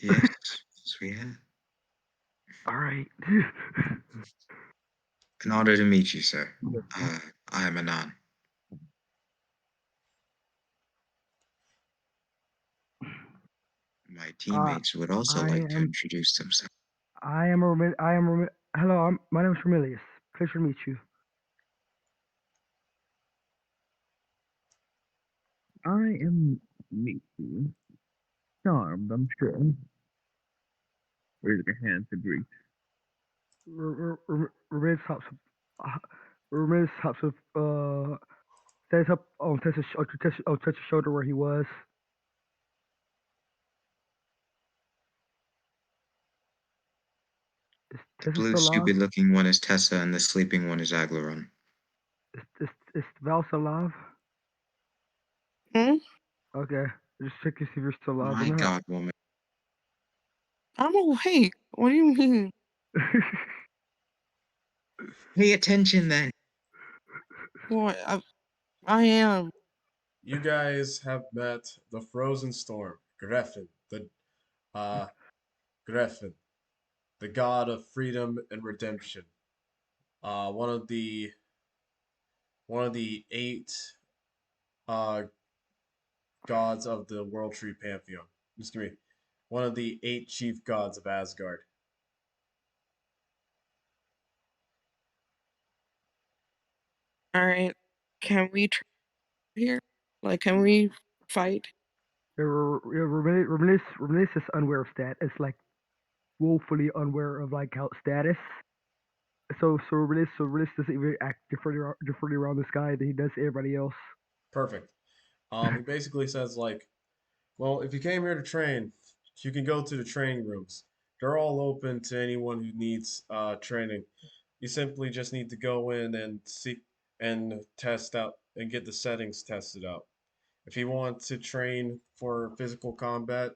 Yes, yes, we have. All right. An honor to meet you, sir. I am Anan. My uh, teammates would also I like to am introduce themselves. I am hello. My name is Remilius. Pleasure to meet you. I am Mickey. Charmed, I'm sure. Raise your hand to greet. Remilius hops uh, Remilius hops up stands up on Tessa's shoulder where he was. Is The Tessa blue, still alive? stupid-looking one is Tessa, and the sleeping one is Aglaron. Is Val still alive? Hmm? Okay. Just check to see if you're still alive or My not. God, woman. I'm awake. What do you mean? Pay attention then. Boy, I am. You guys have met the Frozen Storm, uh Griffin, the god of freedom and redemption. Uh, one of the one of the eight uh gods of the World Tree Pantheon. Excuse me, one of the eight chief gods of Asgard. All right. Can we try here? Like, can we fight? Reminisce is unaware of stat. It's like woefully unaware of like how status. So Reminisce doesn't even act differently around this guy than he does everybody else. Perfect. He basically says like, well, if you came here to train, you can go to the training rooms. They're all open to anyone who needs training. You simply just need to go in and see and test out and get the settings tested out. If you want to train for physical combat,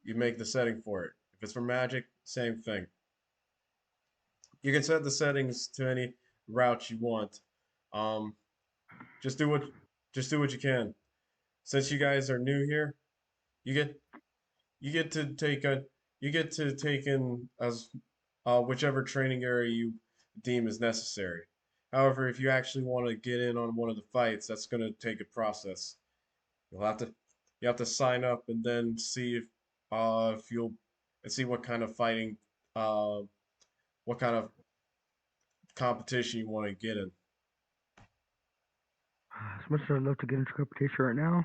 you make the setting for it. If it's for magic, same thing. You can set the settings to any route you want. Um, just do what just do what you can. Since you guys are new here, you get you get to take a you get to take in as whichever training area you deem is necessary. However, if you actually want to get in on one of the fights, that's going to take a process. You'll have to you have to sign up and then see if you'll and see what kind of fighting uh what kind of competition you want to get in. As much as I'd love to get into competition right now,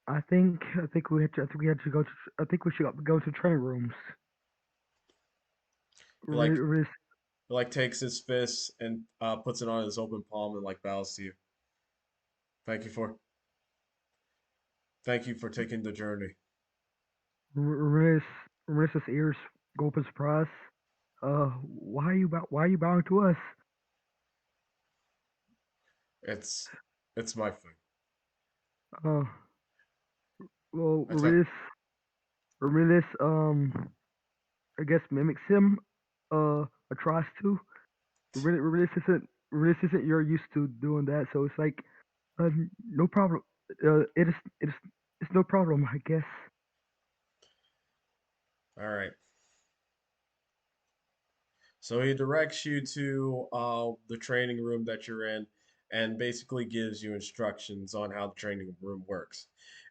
I think we had to go to I think we should go to training rooms. He like Reminisce, he like takes his fist and puts it on his open palm and like bows to you. Thank you for thank you for taking the journey. reminisce, Reminisce's ears go up in surprise. Why are you bowing to us? It's it's my thing. Uh, well, I tell Reminisce, I guess mimics him, or tries to. Reminisce isn't you're used to doing that, so it's like, no problem. It is, it's no problem, I guess. all right. So he directs you to the training room that you're in and basically gives you instructions on how the training room works.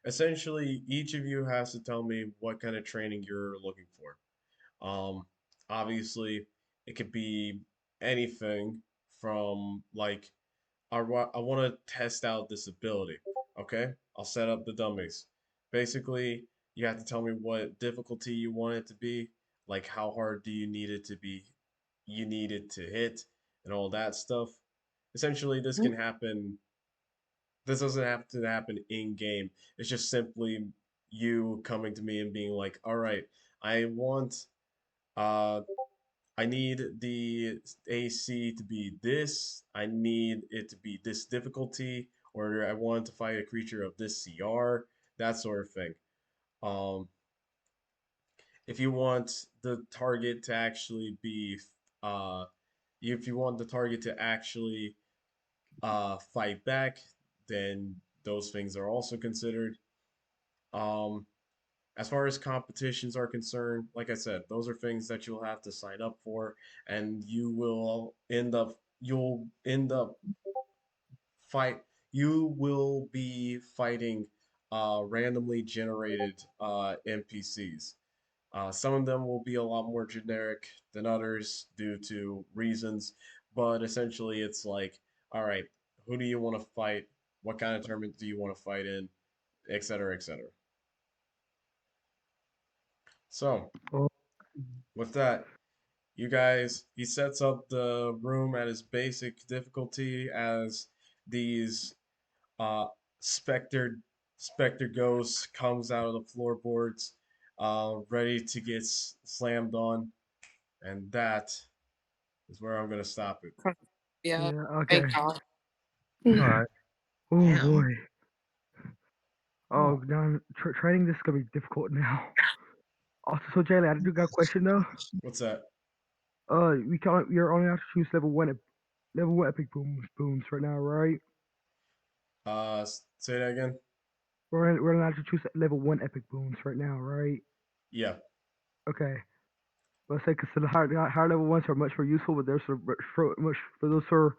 Essentially, each of you has to tell me what kind of training you're looking for. Um, Obviously, it could be anything from like I want to test out this ability. Okay, I'll set up the dummies. Basically, you have to tell me what difficulty you want it to be, like how hard do you need it to be, you need it to hit, and all that stuff. Essentially, this Hmm? can happen. This doesn't have to happen in game. It's just simply you coming to me and being like, "All right, I want uh I need the AC to be this. I need it to be this difficulty, or I want to fight a creature of this CR, that sort of thing. Um, if you want the target to actually be, uh, if you want the target to actually fight back, then those things are also considered. Um, as far as competitions are concerned, like I said, those are things that you'll have to sign up for, and you'll end up fight you will be fighting randomly generated NPCs. Some of them will be a lot more generic than others due to reasons, but essentially it's like, all right, who do you want to fight? What kind of tournament do you want to fight in? Etc. Etc. So Oh, with that, he sets up the room at his basic difficulty as these uh specter specter ghost comes out of the floorboards ready to get slammed on, and that is where I'm gonna stop it. Yeah. yeah, Thank okay. God. All Hmm. right. Oh Damn. boy. Oh, Oh, now training this is gonna be difficult now. Also, so Jaylee, I do got a question though. What's that? You're only allowed to choose level one epic booms right now, right? Say that again. We're allowed to choose level one epic booms right now, right? Yeah. Okay. Let's say because the higher level ones are much more useful, but they're sort of much for those who are